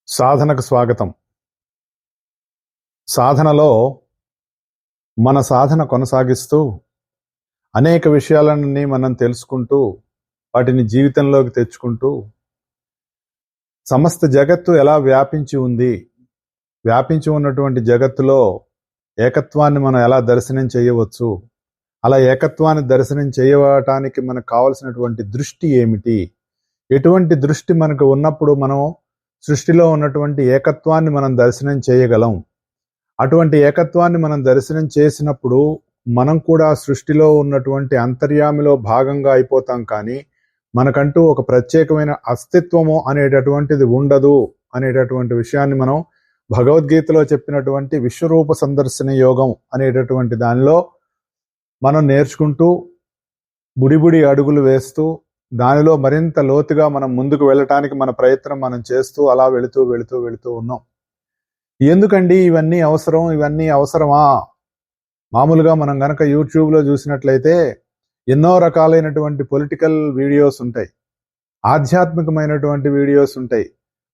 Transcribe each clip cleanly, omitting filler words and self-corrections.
సాధనకు స్వాగతం. సాధనలో మన సాధన కొనసాగిస్తూ అనేక విషయాలన్నీ మనం తెలుసుకుంటూ వాటిని జీవితంలోకి తెచ్చుకుంటూ సమస్త జగత్తు ఎలా వ్యాపించి ఉంది, వ్యాపించి ఉన్నటువంటి జగత్తులో ఏకత్వాన్ని మనం ఎలా దర్శనం చేయవచ్చు, అలా ఏకత్వాన్ని దర్శనం చేయటానికి మనకు కావలసినటువంటి దృష్టి ఏమిటి, ఎటువంటి దృష్టి మనకు ఉన్నప్పుడు మనం సృష్టిలో ఉన్నటువంటి ఏకత్వాన్ని మనం దర్శనం చేయగలం. అటువంటి ఏకత్వాన్ని మనం దర్శనం చేసినప్పుడు మనం కూడా సృష్టిలో ఉన్నటువంటి అంతర్యామిలో భాగంగా అయిపోతాం. కానీ మనకంటూ ఒక ప్రత్యేకమైన అస్తిత్వము అనేటటువంటిది ఉండదు అనేటటువంటి విషయాన్ని మనం భగవద్గీతలో చెప్పినటువంటి విశ్వరూప సందర్శన యోగం అనేటటువంటి దానిలో మనం నేర్చుకుంటూ బుడిబుడి అడుగులు వేస్తూ దానిలో మరింత లోతుగా మనం ముందుకు వెళ్ళటానికి మన ప్రయత్నం మనం చేస్తూ అలా వెళుతూ ఉన్నాం. ఎందుకండి ఇవన్నీ అవసరం, ఇవన్నీ అవసరమా? మామూలుగా మనం గనక యూట్యూబ్లో చూసినట్లయితే ఎన్నో రకాలైనటువంటి పొలిటికల్ వీడియోస్ ఉంటాయి, ఆధ్యాత్మికమైనటువంటి వీడియోస్ ఉంటాయి,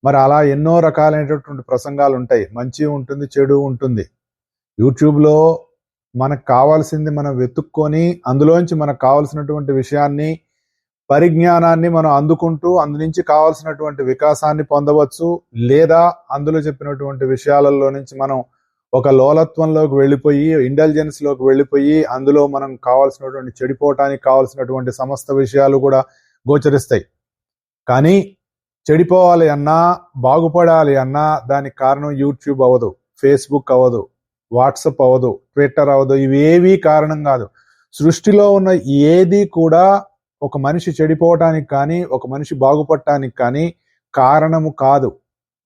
మరి అలా ఎన్నో రకాలైనటువంటి ప్రసంగాలు ఉంటాయి. మంచి ఉంటుంది, చెడు ఉంటుంది. యూట్యూబ్లో మనకు కావాల్సింది మనం వెతుక్కొని అందులోంచి మనకు కావాల్సినటువంటి విషయాన్ని, పరిజ్ఞానాన్ని మనం అందుకుంటూ అందునుంచి కావాల్సినటువంటి వికాసాన్ని పొందవచ్చు. లేదా అందులో చెప్పినటువంటి విషయాలలో నుంచి మనం ఒక లోలత్వంలోకి వెళ్ళిపోయి, ఇంటెలిజెన్స్లోకి వెళ్ళిపోయి అందులో మనం కావాల్సినటువంటి చెడిపోవటానికి కావాల్సినటువంటి సమస్త విషయాలు కూడా గోచరిస్తాయి. కానీ చెడిపోవాలి అన్నా, బాగుపడాలి అన్నా దానికి కారణం యూట్యూబ్ అవ్వదు, ఫేస్బుక్ అవ్వదు, వాట్సాప్ అవ్వదు, ట్విట్టర్ అవ్వదు. ఇవేవీ కారణం కాదు. సృష్టిలో ఉన్న ఏది కూడా ఒక మనిషి చెడిపోవటానికి కానీ ఒక మనిషి బాగుపడటానికి కానీ కారణము కాదు.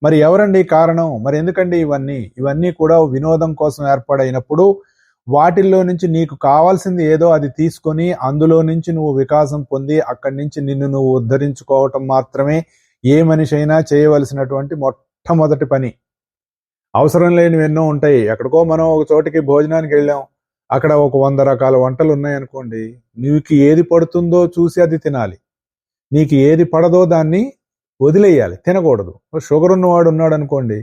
మరి ఎవరండి కారణం? మరి ఎందుకండి ఇవన్నీ కూడా వినోదం కోసం ఏర్పడైనప్పుడు వాటిల్లో నుంచి నీకు కావాల్సింది ఏదో అది తీసుకొని అందులో నుంచి నువ్వు వికాసం పొంది అక్కడి నుంచి నిన్ను నువ్వు ఉద్ధరించుకోవటం మాత్రమే ఏ మనిషి అయినా చేయవలసినటువంటి మొట్టమొదటి పని. అవసరం లేనివి ఎన్నో ఉంటాయి. ఎక్కడికో మనం ఒక చోటికి భోజనానికి వెళ్ళాం, అక్కడ ఒక 100 రకాల వంటలు ఉన్నాయనుకోండి, నీకు ఏది పడుతుందో చూసి అది తినాలి, నీకు ఏది పడదో దాన్ని వదిలేయాలి, తినకూడదు. షుగర్ ఉన్నవాడు ఉన్నాడు అనుకోండి,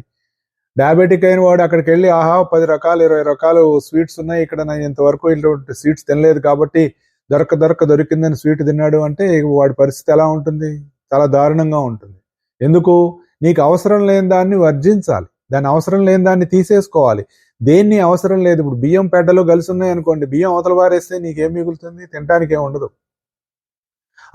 డయాబెటిక్ అయిన వాడు అక్కడికి వెళ్ళి 10 రకాలు 20 రకాలు స్వీట్స్ ఉన్నాయి, ఇక్కడ నేను ఇంతవరకు ఇటువంటి స్వీట్స్ తినలేదు కాబట్టి దొరికిందని స్వీట్ తిన్నాడు అంటే వాడి పరిస్థితి ఎలా ఉంటుంది? చాలా దారుణంగా ఉంటుంది. ఎందుకు? నీకు అవసరం లేని దాన్ని వర్జించాలి, దాని అవసరం లేని దాన్ని తీసేసుకోవాలి. దేన్ని అవసరం లేదు. ఇప్పుడు బియ్యం పెడ్డలో కలిసి ఉన్నాయి అనుకోండి, బియ్యం అవతల వారేస్తే నీకేం మిగులుతుంది? తినడానికి ఏం ఉండదు.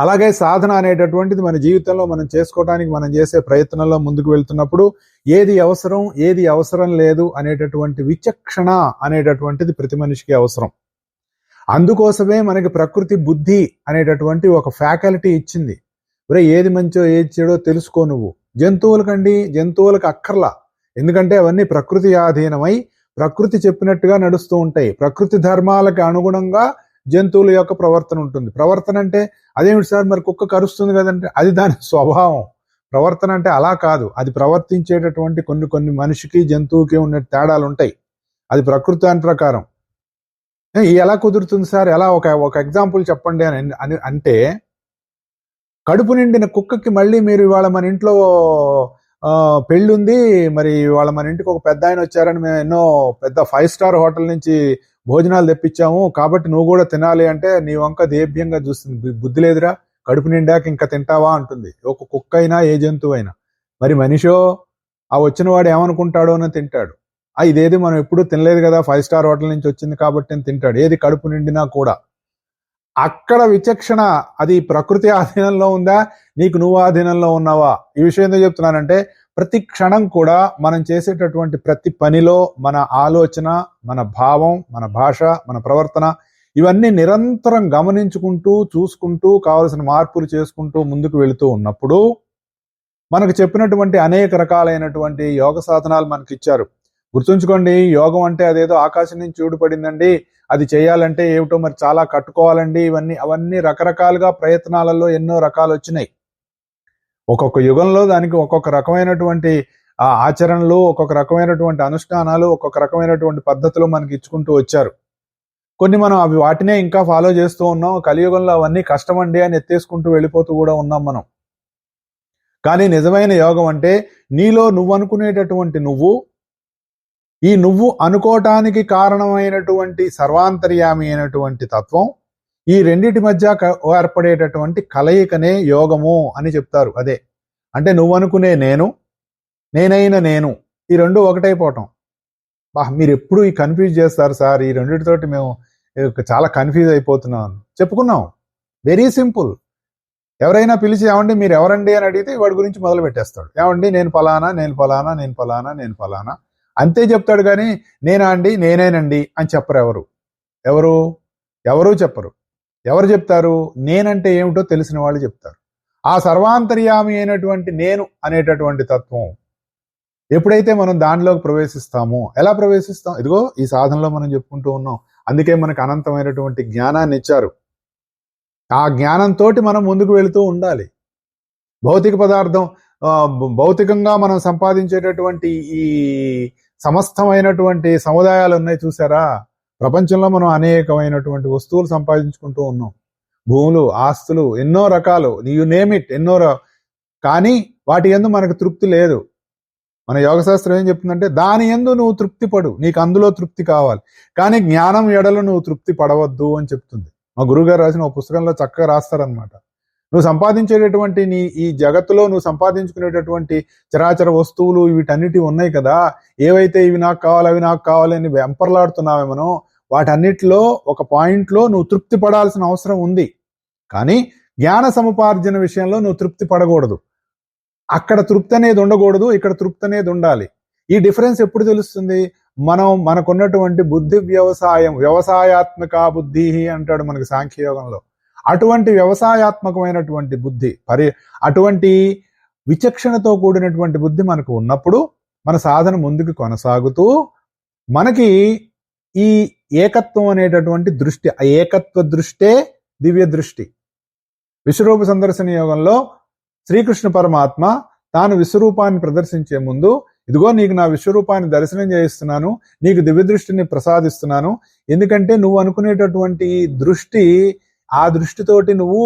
అలాగే సాధన అనేటటువంటిది మన జీవితంలో మనం చేసుకోవడానికి మనం చేసే ప్రయత్నంలో ముందుకు వెళ్తున్నప్పుడు ఏది అవసరం, ఏది అవసరం లేదు అనేటటువంటి విచక్షణ అనేటటువంటిది ప్రతి మనిషికి అవసరం. అందుకోసమే మనకి ప్రకృతి బుద్ధి అనేటటువంటి ఒక ఫ్యాకల్టీ ఇచ్చింది. ఏది మంచో ఏది చెడో తెలుసుకో నువ్వు. జంతువులకు అక్కర్లా, ఎందుకంటే అవన్నీ ప్రకృతి ఆధీనమై ప్రకృతి చెప్పినట్టుగా నడుస్తూ ఉంటాయి. ప్రకృతి ధర్మాలకు అనుగుణంగా జంతువుల యొక్క ప్రవర్తన ఉంటుంది. ప్రవర్తన అంటే అదేమిటి సార్, మరి కుక్క కరుస్తుంది కదంటే అది దాని స్వభావం. ప్రవర్తన అంటే అలా కాదు, అది ప్రవర్తించేటటువంటి కొన్ని మనిషికి జంతువుకి ఉన్న తేడాలు ఉంటాయి. అది ప్రకృతి దాని ప్రకారం. ఎలా కుదురుతుంది సార్? ఎలా ఒక ఎగ్జాంపుల్ చెప్పండి అని అంటే, కడుపు నిండిన కుక్కకి మళ్ళీ మీరు ఇవాళ మన ఇంట్లో పెళ్ళి ఉంది, మరి వాళ్ళ మన ఇంటికి ఒక పెద్ద ఆయన వచ్చారని మేము ఎన్నో పెద్ద 5 స్టార్ హోటల్ నుంచి భోజనాలు తెప్పించాము కాబట్టి నువ్వు కూడా తినాలి అంటే నీ వంక దేభ్యంగా చూస్తుంది. బుద్ధి లేదురా, కడుపు నిండాక ఇంకా తింటావా అంటుంది. ఒక కుక్క అయినా ఏ జంతువు అయినా. మరి మనిషో ఆ వచ్చిన వాడు ఏమనుకుంటాడో అని తింటాడు. ఇదేది మనం ఎప్పుడూ తినలేదు కదా, 5 స్టార్ హోటల్ నుంచి వచ్చింది కాబట్టి అని తింటాడు, ఏది కడుపు నిండినా కూడా. అక్కడ విచక్షణ, అది ప్రకృతి ఆధీనంలో ఉందా, నీకు నువ్వు ఆధీనంలో ఉన్నావా? ఈ విషయం ఎందుకు చెప్తున్నానంటే, ప్రతి క్షణం కూడా మనం చేసేటటువంటి ప్రతి పనిలో మన ఆలోచన, మన భావం, మన భాష, మన ప్రవర్తన ఇవన్నీ నిరంతరం గమనించుకుంటూ చూసుకుంటూ కావలసిన మార్పులు చేసుకుంటూ ముందుకు వెళుతూ ఉన్నప్పుడు మనకు చెప్పినటువంటి అనేక రకాలైనటువంటి యోగ సాధనాలు మనకి ఇచ్చారు. గుర్తుంచుకోండి, యోగం అంటే అదేదో ఆకాశం నుంచి చూడపడిందండి, అది చేయాలంటే ఏమిటో మరి చాలా కట్టుకోవాలండి, అవన్నీ రకరకాలుగా ప్రయత్నాలలో ఎన్నో రకాలు వచ్చినాయి. ఒక్కొక్క యుగంలో దానికి ఒక్కొక్క రకమైనటువంటి ఆచరణలు, ఒక్కొక్క రకమైనటువంటి అనుష్ఠానాలు, ఒక్కొక్క రకమైనటువంటి పద్ధతులు మనకి ఇచ్చుకుంటూ వచ్చారు. కొన్ని మనం వాటినే ఇంకా ఫాలో చేస్తూ ఉన్నాం. కలియుగంలో అవన్నీ కష్టమండి అని ఎత్తేసుకుంటూ వెళ్ళిపోతూ కూడా ఉన్నాం మనం. కానీ నిజమైన యోగం అంటే నీలో నువ్వు అనుకునేటటువంటి ఈ నువ్వు అనుకోవటానికి కారణమైనటువంటి సర్వాంతర్యామి అయినటువంటి తత్వం, ఈ రెండిటి మధ్య ఏర్పడేటటువంటి కలయికనే యోగము అని చెప్తారు. అదే అంటే నువ్వు అనుకునే నేనైన నేను, ఈ రెండు ఒకటైపోవటం. మీరు ఎప్పుడు ఈ కన్ఫ్యూజ్ చేస్తారు సార్, ఈ రెండిటితోటి మేము చాలా కన్ఫ్యూజ్ అయిపోతున్నాం. చెప్పుకున్నాం, వెరీ సింపుల్. ఎవరైనా పిలిచి ఏమండి మీరు ఎవరండి అని అడిగితే వాడి గురించి మొదలు పెట్టేస్తాడు. ఏమండి నేను ఫలానా, నేను ఫలానా, నేను ఫలానా, నేను ఫలానా అంతే చెప్తాడు. కానీ నేనా అండి, నేనేనండి అని చెప్పరు. ఎవరు చెప్పరు. ఎవరు చెప్తారు? నేనంటే ఏమిటో తెలిసిన వాళ్ళు చెప్తారు. ఆ సర్వాంతర్యామి అయినటువంటి నేను అనేటటువంటి తత్వం ఎప్పుడైతే మనం దానిలోకి ప్రవేశిస్తామో, ఎలా ప్రవేశిస్తాం? ఇదిగో ఈ సాధనలో మనం చెప్పుకుంటూ ఉన్నాం. అందుకే మనకు అనంతమైనటువంటి జ్ఞానాన్ని ఇచ్చారు. ఆ జ్ఞానంతో మనం ముందుకు వెళుతూ ఉండాలి. భౌతిక పదార్థం, భౌతికంగా మనం సంపాదించేటటువంటి ఈ సమస్తమైనటువంటి సముదాయాలు ఉన్నాయి చూసారా? ప్రపంచంలో మనం అనేకమైనటువంటి వస్తువులు సంపాదించుకుంటూ ఉన్నాం. భూములు, ఆస్తులు, ఎన్నో రకాలు, యు నేమ్ ఇట్, కానీ వాటి యందు మనకు తృప్తి లేదు. మన యోగశాస్త్రం ఏం చెప్తుందంటే దాని యందు నువ్వు తృప్తి పడు, నీకు అందులో తృప్తి కావాలి, కానీ జ్ఞానం ఎడలో నువ్వు తృప్తి పడవద్దు అని చెప్తుంది. మా గురువుగారు రాసిన ఒక పుస్తకంలో చక్కగా రాస్తారనమాట. నువ్వు సంపాదించేటటువంటి ఈ జగత్తులో నువ్వు సంపాదించుకునేటటువంటి చరాచర వస్తువులు వీటన్నిటి ఉన్నాయి కదా, ఏవైతే ఇవి నాకు కావాలి అవి నాకు కావాలి అని వెంపర్లాడుతున్నావేమో, వాటన్నిటిలో ఒక పాయింట్లో నువ్వు తృప్తి పడాల్సిన అవసరం ఉంది. కానీ జ్ఞాన సముపార్జన విషయంలో నువ్వు తృప్తి పడకూడదు. అక్కడ తృప్తి అనేది ఉండకూడదు, ఇక్కడ తృప్తి అనేది ఉండాలి. ఈ డిఫరెన్స్ ఎప్పుడు తెలుస్తుంది? మనకున్నటువంటి బుద్ధి వ్యవసాయాత్మక బుద్ధి అంటాడు మనకి సాంఖ్యయోగంలో. అటువంటి వ్యవసాయాత్మకమైనటువంటి బుద్ధి, అటువంటి విచక్షణతో కూడినటువంటి బుద్ధి మనకు ఉన్నప్పుడు మన సాధన ముందుకు కొనసాగుతూ మనకి ఈ ఏకత్వం అనేటటువంటి దృష్టి, ఆ ఏకత్వ దృష్టే దివ్య దృష్టి. విశ్వరూప సందర్శన యోగంలో శ్రీకృష్ణ పరమాత్మ తాను విశ్వరూపాన్ని ప్రదర్శించే ముందు, ఇదిగో నీకు నా విశ్వరూపాన్ని దర్శనం చేయిస్తున్నాను, నీకు దివ్య దృష్టిని ప్రసాదిస్తున్నాను, ఎందుకంటే నువ్వు అనుకునేటటువంటి దృష్టి, ఆ దృష్టితోటి నువ్వు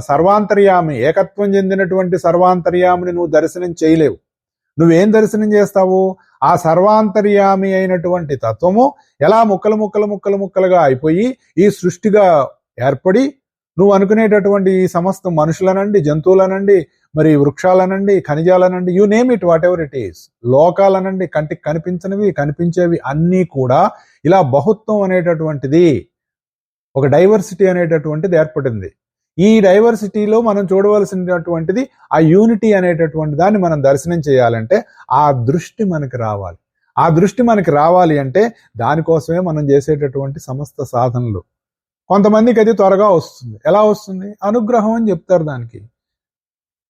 సర్వాంతర్యామి, ఏకత్వం చెందినటువంటి సర్వాంతర్యామిని నువ్వు దర్శనం చేయలేవు. నువ్వేం దర్శనం చేస్తావు? ఆ సర్వాంతర్యామి అయినటువంటి తత్వము ఎలా ముక్కలుగా అయిపోయి ఈ సృష్టిగా ఏర్పడి నువ్వు అనుకునేటటువంటి ఈ సమస్త మనుషులనండి, జంతువులనండి, మరి వృక్షాలనండి, ఖనిజాలనండి, you name it, whatever it is, లోకాలనండి, కంటికి కనిపించనివి కనిపించేవి అన్నీ కూడా ఇలా బహుత్వం అనేటటువంటిది, ఒక డైవర్సిటీ అనేటటువంటిది ఏర్పడింది. ఈ డైవర్సిటీలో మనం చూడవలసినటువంటిది ఆ యూనిటీ అనేటటువంటి దాన్ని మనం దర్శనం చేయాలంటే ఆ దృష్టి మనకి రావాలి. ఆ దృష్టి మనకి రావాలి అంటే దానికోసమే మనం చేసేటటువంటి సమస్త సాధనలు. కొంతమందికి అది త్వరగా వస్తుంది. ఎలా వస్తుంది? అనుగ్రహం అని చెప్తారు దానికి.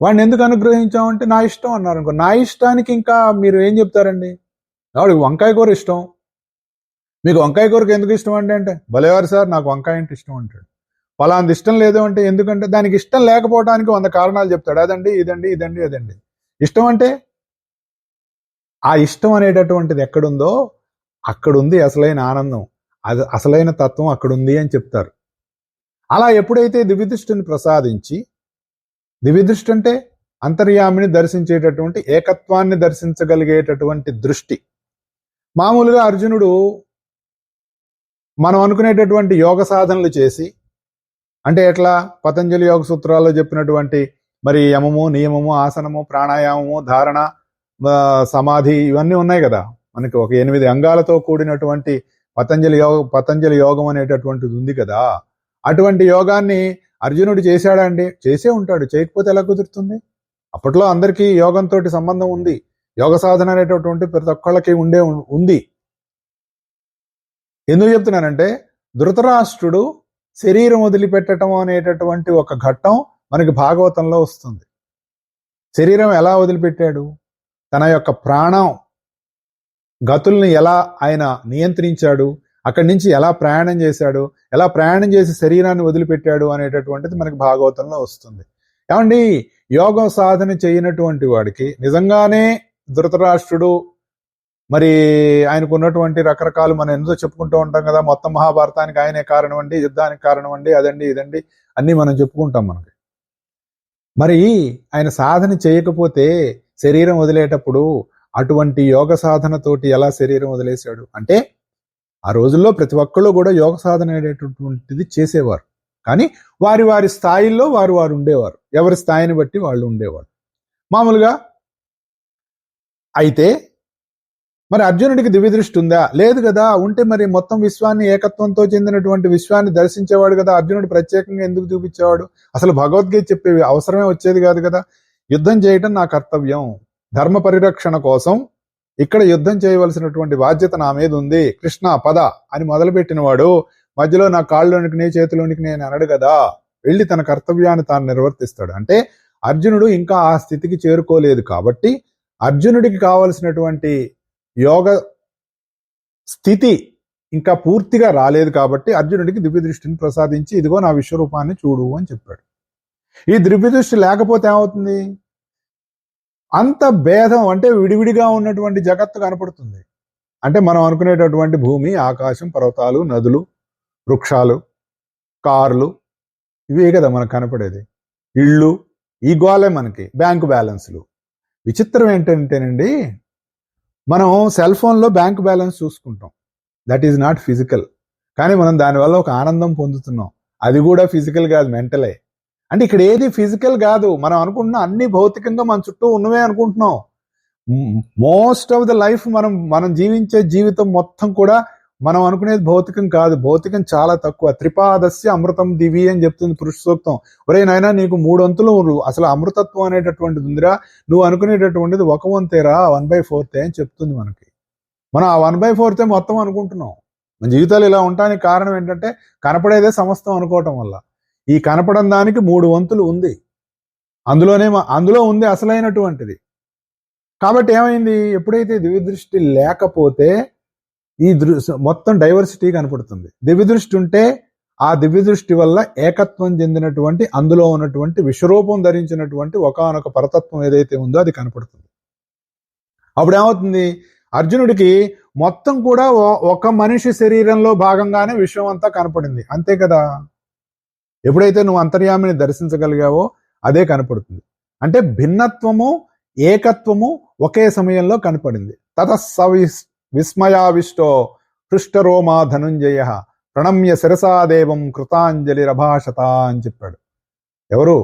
వాడిని ఎందుకు అనుగ్రహించామంటే నా ఇష్టం అన్నారు అనుకో. నా ఇష్టానికి ఇంకా మీరు ఏం చెప్తారండి? వాడికి వంకాయ కూర ఇష్టం, మీకు వంకాయ కూరకు ఎందుకు ఇష్టం అంటే భలేవారు సార్ నాకు వంకాయ అంటే ఇష్టం అంటాడు. పలాంది ఇష్టం లేదు అంటే ఎందుకంటే దానికి ఇష్టం లేకపోవడానికి 100 కారణాలు చెప్తాడు. అదండి అదండి. ఇష్టం అంటే ఆ ఇష్టం అనేటటువంటిది ఎక్కడుందో అక్కడుంది అసలైన ఆనందం, అది అసలైన తత్వం అక్కడుంది అని చెప్తారు. అలా ఎప్పుడైతే దివ్యదృష్టిని ప్రసాదించి, దివ్యదృష్టి అంటే అంతర్యామిని దర్శించేటటువంటి, ఏకత్వాన్ని దర్శించగలిగేటటువంటి దృష్టి. మామూలుగా అర్జునుడు మనం అనుకునేటటువంటి యోగ సాధనలు చేసి, అంటే ఎట్లా? పతంజలి యోగ సూత్రాల్లో చెప్పినటువంటి మరి యమము, నియమము, ఆసనము, ప్రాణాయామము, ధారణ, సమాధి ఇవన్నీ ఉన్నాయి కదా. మనకి ఒక 8 అంగాలతో కూడినటువంటి పతంజలి యోగం అనేటటువంటిది ఉంది కదా. అటువంటి యోగాన్ని అర్జునుడు చేశాడండి? చేసే ఉంటాడు. చేయకపోతే ఎలా కుదురుతుంది? అప్పట్లో అందరికీ యోగంతో సంబంధం ఉంది. యోగ సాధన అనేటటువంటి ప్రతి ఒక్కళ్ళకి ఉంది. ఎందుకు చెప్తున్నానంటే ధృతరాష్ట్రుడు శరీరం వదిలిపెట్టడం అనేటటువంటి ఒక ఘట్టం మనకి భాగవతంలో వస్తుంది. శరీరం ఎలా వదిలిపెట్టాడు? తన యొక్క ప్రాణం గతుల్ని ఎలా ఆయన నియంత్రించాడు, అక్కడి నుంచి ఎలా ప్రయాణం చేశాడు, ఎలా ప్రయాణం చేసి శరీరాన్ని వదిలిపెట్టాడు అనేటటువంటిది మనకి భాగవతంలో వస్తుంది. ఏమండి, యోగ సాధన చేయనటువంటి వాడికి నిజంగానే ధృతరాష్ట్రుడు మరి ఆయనకు ఉన్నటువంటి రకరకాలు మనం ఎందులో చెప్పుకుంటూ ఉంటాం కదా, మొత్తం మహాభారతానికి ఆయనే కారణం అండి, యుద్ధానికి కారణం అండి, అదండి ఇదండి అన్నీ మనం చెప్పుకుంటాం. మనకి మరి ఆయన సాధన చేయకపోతే శరీరం వదిలేటప్పుడు అటువంటి యోగ సాధనతోటి ఎలా శరీరం వదిలేశాడు అంటే, ఆ రోజుల్లో ప్రతి ఒక్కళ్ళు కూడా యోగ సాధన అనేటటువంటిది చేసేవారు. కానీ వారి వారి స్థాయిల్లో వారు ఉండేవారు. ఎవరి స్థాయిని బట్టి వాళ్ళు ఉండేవారు మామూలుగా. అయితే మరి అర్జునుడికి దివ్య దృష్టి ఉందా? లేదు కదా. ఉంటే మరి మొత్తం విశ్వాన్ని ఏకత్వంతో చెందినటువంటి విశ్వాన్ని దర్శించేవాడు కదా. అర్జునుడు ప్రత్యేకంగా ఎందుకు చూపించేవాడు? అసలు భగవద్గీత చెప్పే అవసరమే వచ్చేది కాదు కదా. యుద్ధం చేయటం నా కర్తవ్యం, ధర్మ పరిరక్షణ కోసం ఇక్కడ యుద్ధం చేయవలసినటువంటి బాధ్యత నా మీద ఉంది, కృష్ణ పద అని మొదలుపెట్టిన వాడు మధ్యలో నా కాళ్ళలోనికి నీ చేతిలోనికి నేను అనడు కదా. వెళ్ళి తన కర్తవ్యాన్ని తాను నిర్వర్తిస్తాడు. అంటే అర్జునుడు ఇంకా ఆ స్థితికి చేరుకోలేదు కాబట్టి, అర్జునుడికి కావలసినటువంటి యోగ స్థితి ఇంకా పూర్తిగా రాలేదు కాబట్టి అర్జునుడికి దివ్య దృష్టిని ప్రసాదించి ఇదిగో నా విశ్వరూపాన్ని చూడు అని చెప్పాడు. ఈ దివ్య దృష్టి లేకపోతే ఏమవుతుంది? అంత భేదం అంటే విడివిడిగా ఉన్నటువంటి జగత్తు కనపడుతుంది. అంటే మనం అనుకునేటటువంటి భూమి, ఆకాశం, పర్వతాలు, నదులు, వృక్షాలు, కార్లు, ఇవే కదా మనకు కనపడేది. ఇళ్ళు, ఈ గోలే మనకి. బ్యాంకు బ్యాలెన్స్లు. విచిత్రం ఏంటంటేనండి, మనం సెల్ ఫోన్లో బ్యాంక్ బ్యాలెన్స్ చూసుకుంటాం. That is not physical. కానీ మనం దానివల్ల ఒక ఆనందం పొందుతున్నాం. అది కూడా ఫిజికల్ కాదు, మెంటలే. అంటే ఇక్కడ ఏది ఫిజికల్ కాదు. మనం అనుకుంటున్నాం అన్ని భౌతికంగా మన చుట్టూ ఉన్నవే అనుకుంటున్నాం. మోస్ట్ ఆఫ్ ద లైఫ్ మనం జీవించే జీవితం మొత్తం కూడా మనం అనుకునేది భౌతికం కాదు. భౌతికం చాలా తక్కువ. త్రిపాదస్య అమృతం దివి అని చెప్తుంది పురుష సూక్తం. ఒరే నాయనా, నీకు 3 వంతులు అసలు అమృతత్వం అనేటటువంటిది ఉందిరా. నువ్వు అనుకునేటటువంటిది 1 వంతేరా, 1/4 అని చెప్తుంది మనకి. మనం ఆ 1/4 మొత్తం అనుకుంటున్నాం. మన జీవితాలు ఇలా ఉండడానికి కారణం ఏంటంటే కనపడేదే సమస్తం అనుకోవటం వల్ల. ఈ కనపడం దానికి 3 వంతులు ఉంది. అందులో ఉంది అసలైనటువంటిది. కాబట్టి ఏమైంది? ఎప్పుడైతే దివ్య దృష్టి లేకపోతే ఈ మొత్తం డైవర్సిటీ కనపడుతుంది. దివ్య దృష్టి ఉంటే ఆ దివ్య దృష్టి వల్ల ఏకత్వం చెందినటువంటి, అందులో ఉన్నటువంటి విశ్వరూపం ధరించినటువంటి ఒకానొక పరతత్వం ఏదైతే ఉందో అది కనపడుతుంది. అప్పుడు ఏమవుతుంది? అర్జునుడికి మొత్తం కూడా ఒక మనిషి శరీరంలో భాగంగానే విశ్వం అంతా కనపడింది. అంతే కదా. ఎప్పుడైతే నువ్వు అంతర్యామిని దర్శించగలిగావో అదే కనపడుతుంది. అంటే భిన్నత్వము, ఏకత్వము ఒకే సమయంలో కనపడింది. విస్మయావిష్టో హృష్టరోమా ధనుంజయ ప్రణమ్య శిరసాదేవం కృతాంజలి రభాషత అని చెప్పాడు. ఎవరు?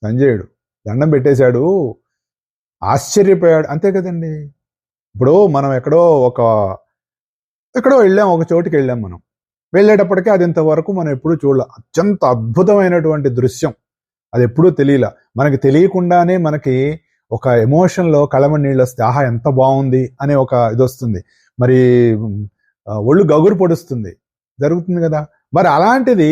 సంజయుడు. దండం పెట్టేశాడు, ఆశ్చర్యపోయాడు. అంతే కదండి. ఇప్పుడు మనం ఎక్కడో వెళ్ళాం, ఒక చోటుకి వెళ్ళాం. మనం వెళ్ళేటప్పటికీ అది ఇంతవరకు మనం ఎప్పుడూ చూడలే. అత్యంత అద్భుతమైనటువంటి దృశ్యం. అది ఎప్పుడూ తెలియలా. మనకి తెలియకుండానే మనకి ఒక ఎమోషన్లో కళమ నీళ్ళు వస్తే, ఆహా ఎంత బాగుంది అనే ఒక ఇది వస్తుంది. మరి ఒళ్ళు గగురు పొడుస్తుంది, జరుగుతుంది కదా. మరి అలాంటిది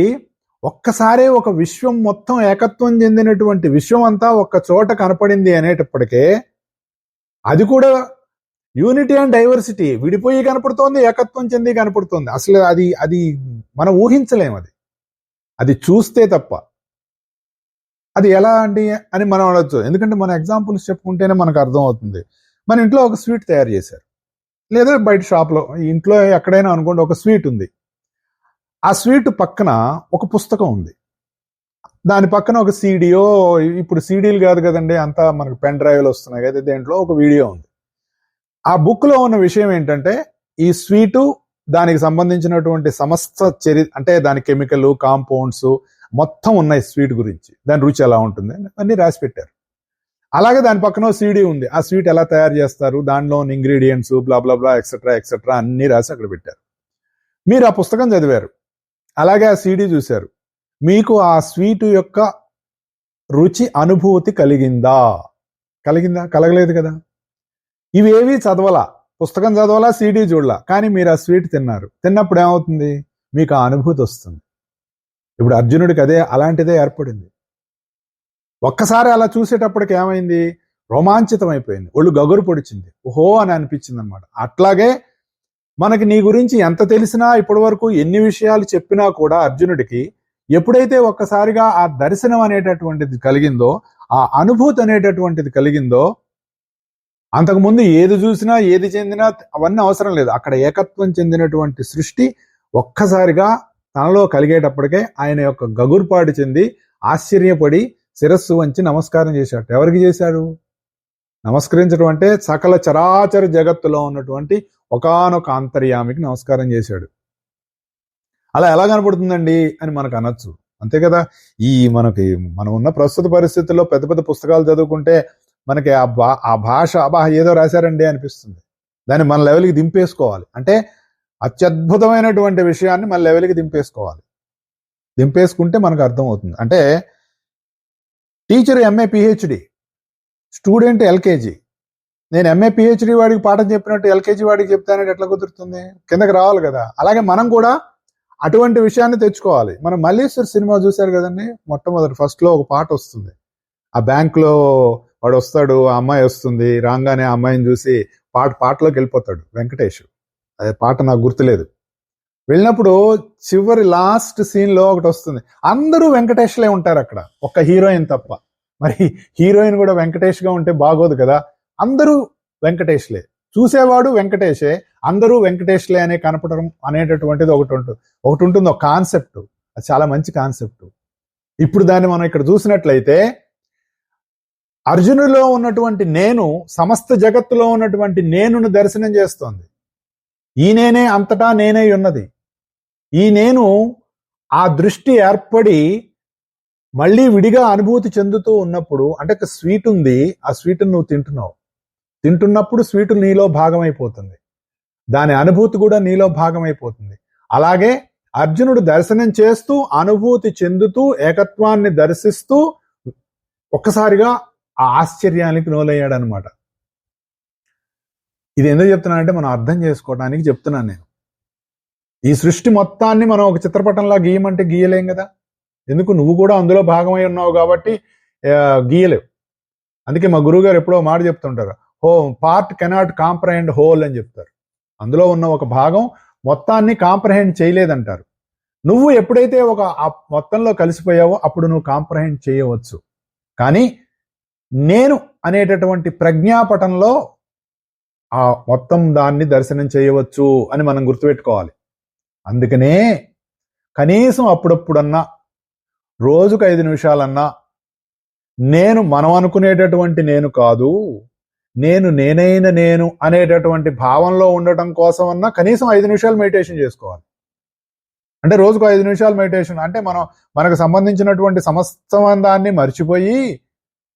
ఒక్కసారే ఒక విశ్వం మొత్తం ఏకత్వం చెందినటువంటి విశ్వం అంతా ఒక్క చోట కనపడింది అనేటప్పటికే అది కూడా యూనిటీ అండ్ డైవర్సిటీ విడిపోయి కనపడుతోంది, ఏకత్వం చెంది కనపడుతోంది. అసలు అది మనం ఊహించలేము. అది చూస్తే తప్ప. అది ఎలా అండి అని మనం అడగచ్చు. ఎందుకంటే మన ఎగ్జాంపుల్స్ చెప్పుకుంటేనే మనకు అర్థం అవుతుంది. మన ఇంట్లో ఒక స్వీట్ తయారు చేశారు, లేదా బయట షాప్లో, ఇంట్లో ఎక్కడైనా అనుకోండి ఒక స్వీట్ ఉంది. ఆ స్వీట్ పక్కన ఒక పుస్తకం ఉంది. దాని పక్కన ఒక సీడీయో, ఇప్పుడు సీడీలు కాదు కదండి, అంతా మనకు పెన్ డ్రైవ్లు వస్తున్నాయి కదా, దేంట్లో ఒక వీడియో ఉంది. ఆ బుక్లో ఉన్న విషయం ఏంటంటే ఈ స్వీటు, దానికి సంబంధించినటువంటి సమస్త అంటే దాని కెమికల్ కాంపౌండ్స్ మొత్తం ఉన్నాయి స్వీట్ గురించి, దాని రుచి ఎలా ఉంటుంది అన్నీ రాసి పెట్టారు. అలాగే దాని పక్కన సీడీ ఉంది. ఆ స్వీట్ ఎలా తయారు చేస్తారు, దానిలో ఉన్న ఇంగ్రీడియంట్స్ బ్లా బ్లా బ్లా ఎక్సెట్రా ఎక్సెట్రా అన్నీ రాసి అక్కడ పెట్టారు. మీరు ఆ పుస్తకం చదివారు, అలాగే ఆ సీడీ చూశారు. మీకు ఆ స్వీటు యొక్క రుచి అనుభూతి కలిగిందా? కలగలేదు కదా. ఇవేవి చదవాలా, పుస్తకం చదవాలా, సీడీ చూడాల, కానీ మీరు ఆ స్వీట్ తిన్నారు. తిన్నప్పుడు ఏమవుతుంది? మీకు ఆ అనుభూతి వస్తుంది. ఇప్పుడు అర్జునుడికి అలాంటిదే ఏర్పడింది. ఒక్కసారి అలా చూసేటప్పటికి ఏమైంది? రోమాంచితం అయిపోయింది, ఒళ్ళు గగురు పొడిచింది, ఓహో అని అనిపించింది అనమాట. అట్లాగే మనకి నీ గురించి ఎంత తెలిసినా, ఇప్పటి వరకు ఎన్ని విషయాలు చెప్పినా కూడా అర్జునుడికి ఎప్పుడైతే ఒక్కసారిగా ఆ దర్శనం అనేటటువంటిది కలిగిందో, ఆ అనుభూతి అనేటటువంటిది కలిగిందో, అంతకుముందు ఏది చూసినా ఏది చెందినా అవన్నీ అవసరం లేదు. అక్కడ ఏకత్వం చెందినటువంటి సృష్టి ఒక్కసారిగా తనలో కలిగేటప్పటికే ఆయన యొక్క గగుర్పాటు చెంది ఆశ్చర్యపడి శిరస్సు వంచి నమస్కారం చేశాడు. ఎవరికి చేశాడు? నమస్కరించడం అంటే సకల చరాచర జగత్తులో ఉన్నటువంటి ఒకానొక అంతర్యామికి నమస్కారం చేశాడు. అలా ఎలా కనపడుతుందండి అని మనకు అనొచ్చు, అంతే కదా. మనం ఉన్న ప్రస్తుత పరిస్థితుల్లో పెద్ద పెద్ద పుస్తకాలు చదువుకుంటే మనకి ఆ భాష ఏదో రాశారండి అనిపిస్తుంది. దాన్ని మన లెవెల్కి దింపేసుకోవాలి. అంటే అత్యద్భుతమైనటువంటి విషయాన్ని మన లెవెల్కి దింపేసుకుంటే మనకు అర్థం అవుతుంది. అంటే teacher MA PhD, student LKG. నేను ఎంఏ పిహెచ్డి వాడికి పాఠం చెప్పినట్టు ఎల్కేజీ వాడికి చెప్తానంటే ఎట్లా కుదురుతుంది? కిందకి రావాలి కదా. అలాగే మనం కూడా అటువంటి విషయాన్ని తెచ్చుకోవాలి. మనం మల్లీశ్వర్ సినిమా చూశారు కదండి, మొట్టమొదటి ఫస్ట్లో ఒక పాట వస్తుంది. ఆ బ్యాంకులో వాడు వస్తాడు, ఆ అమ్మాయి వస్తుంది, రాగానే ఆ అమ్మాయిని చూసి పాటలోకి వెళ్ళిపోతాడు వెంకటేష్. అదే పాట నాకు గుర్తులేదు. వెళ్ళినప్పుడు చివరి లాస్ట్ సీన్లో ఒకటి వస్తుంది, అందరూ వెంకటేష్లే ఉంటారు అక్కడ, ఒక్క హీరోయిన్ తప్ప. మరి హీరోయిన్ కూడా వెంకటేష్గా ఉంటే బాగోదు కదా. అందరూ వెంకటేష్లే, చూసేవాడు వెంకటేషే, అందరూ వెంకటేష్లే అనే కనపడడం అనేటటువంటిది ఒకటి ఉంటుంది, ఒక కాన్సెప్ట్. అది చాలా మంచి కాన్సెప్ట్. ఇప్పుడు దాన్ని మనం ఇక్కడ చూసినట్లయితే అర్జునులో ఉన్నటువంటి నేను సమస్త జగత్తులో ఉన్నటువంటి నేనును దర్శనం చేస్తోంది. ఈ నేనే అంతటా నేనే ఉన్నది. ఈ నేను ఆ దృష్టి ఏర్పడి మళ్ళీ విడిగా అనుభూతి చెందుతూ ఉన్నప్పుడు, అంటే స్వీట్ ఉంది, ఆ స్వీట్ని నువ్వు తింటున్నప్పుడు స్వీటు నీలో భాగమైపోతుంది, దాని అనుభూతి కూడా నీలో భాగమైపోతుంది. అలాగే అర్జునుడు దర్శనం చేస్తూ అనుభూతి చెందుతూ ఏకత్వాన్ని దర్శిస్తూ ఒక్కసారిగా ఆ ఆశ్చర్యానికి లోలయ్యాడు అనమాట. ఇది ఎందుకు చెప్తున్నానంటే మనం అర్థం చేసుకోవడానికి చెప్తున్నాను నేను. ఈ సృష్టి మొత్తాన్ని మనం ఒక చిత్రపటంలా గీయమంటే గీయలేం కదా. ఎందుకు? నువ్వు కూడా అందులో భాగమై ఉన్నావు కాబట్టి గీయలేవు. అందుకే మా గురువు గారు ఎప్పుడో మాట చెప్తుంటారు, పార్ట్ కెనాట్ కాంప్రహెండ్ హోల్ అని చెప్తారు. అందులో ఉన్న ఒక భాగం మొత్తాన్ని కాంప్రహెండ్ చేయలేదంటారు. నువ్వు ఎప్పుడైతే ఒక మొత్తంలో కలిసిపోయావో అప్పుడు నువ్వు కాంప్రహెండ్ చేయవచ్చు. కానీ నేను అనేటటువంటి ప్రజ్ఞాపటంలో ఆ మొత్తం దాన్ని దర్శనం చేయవచ్చు అని మనం గుర్తుపెట్టుకోవాలి. అందుకనే కనీసం అప్పుడప్పుడన్నా, రోజుకు 5 నిమిషాలన్నా మనం అనుకునేటటువంటి నేను కాదు, నేనైన నేను అనేటటువంటి భావంలో ఉండటం కోసం అన్నా కనీసం 5 నిమిషాలు మెడిటేషన్ చేసుకోవాలి. అంటే రోజుకు 5 నిమిషాలు మెడిటేషన్ అంటే మనకు సంబంధించినటువంటి సమస్తమందాన్ని మర్చిపోయి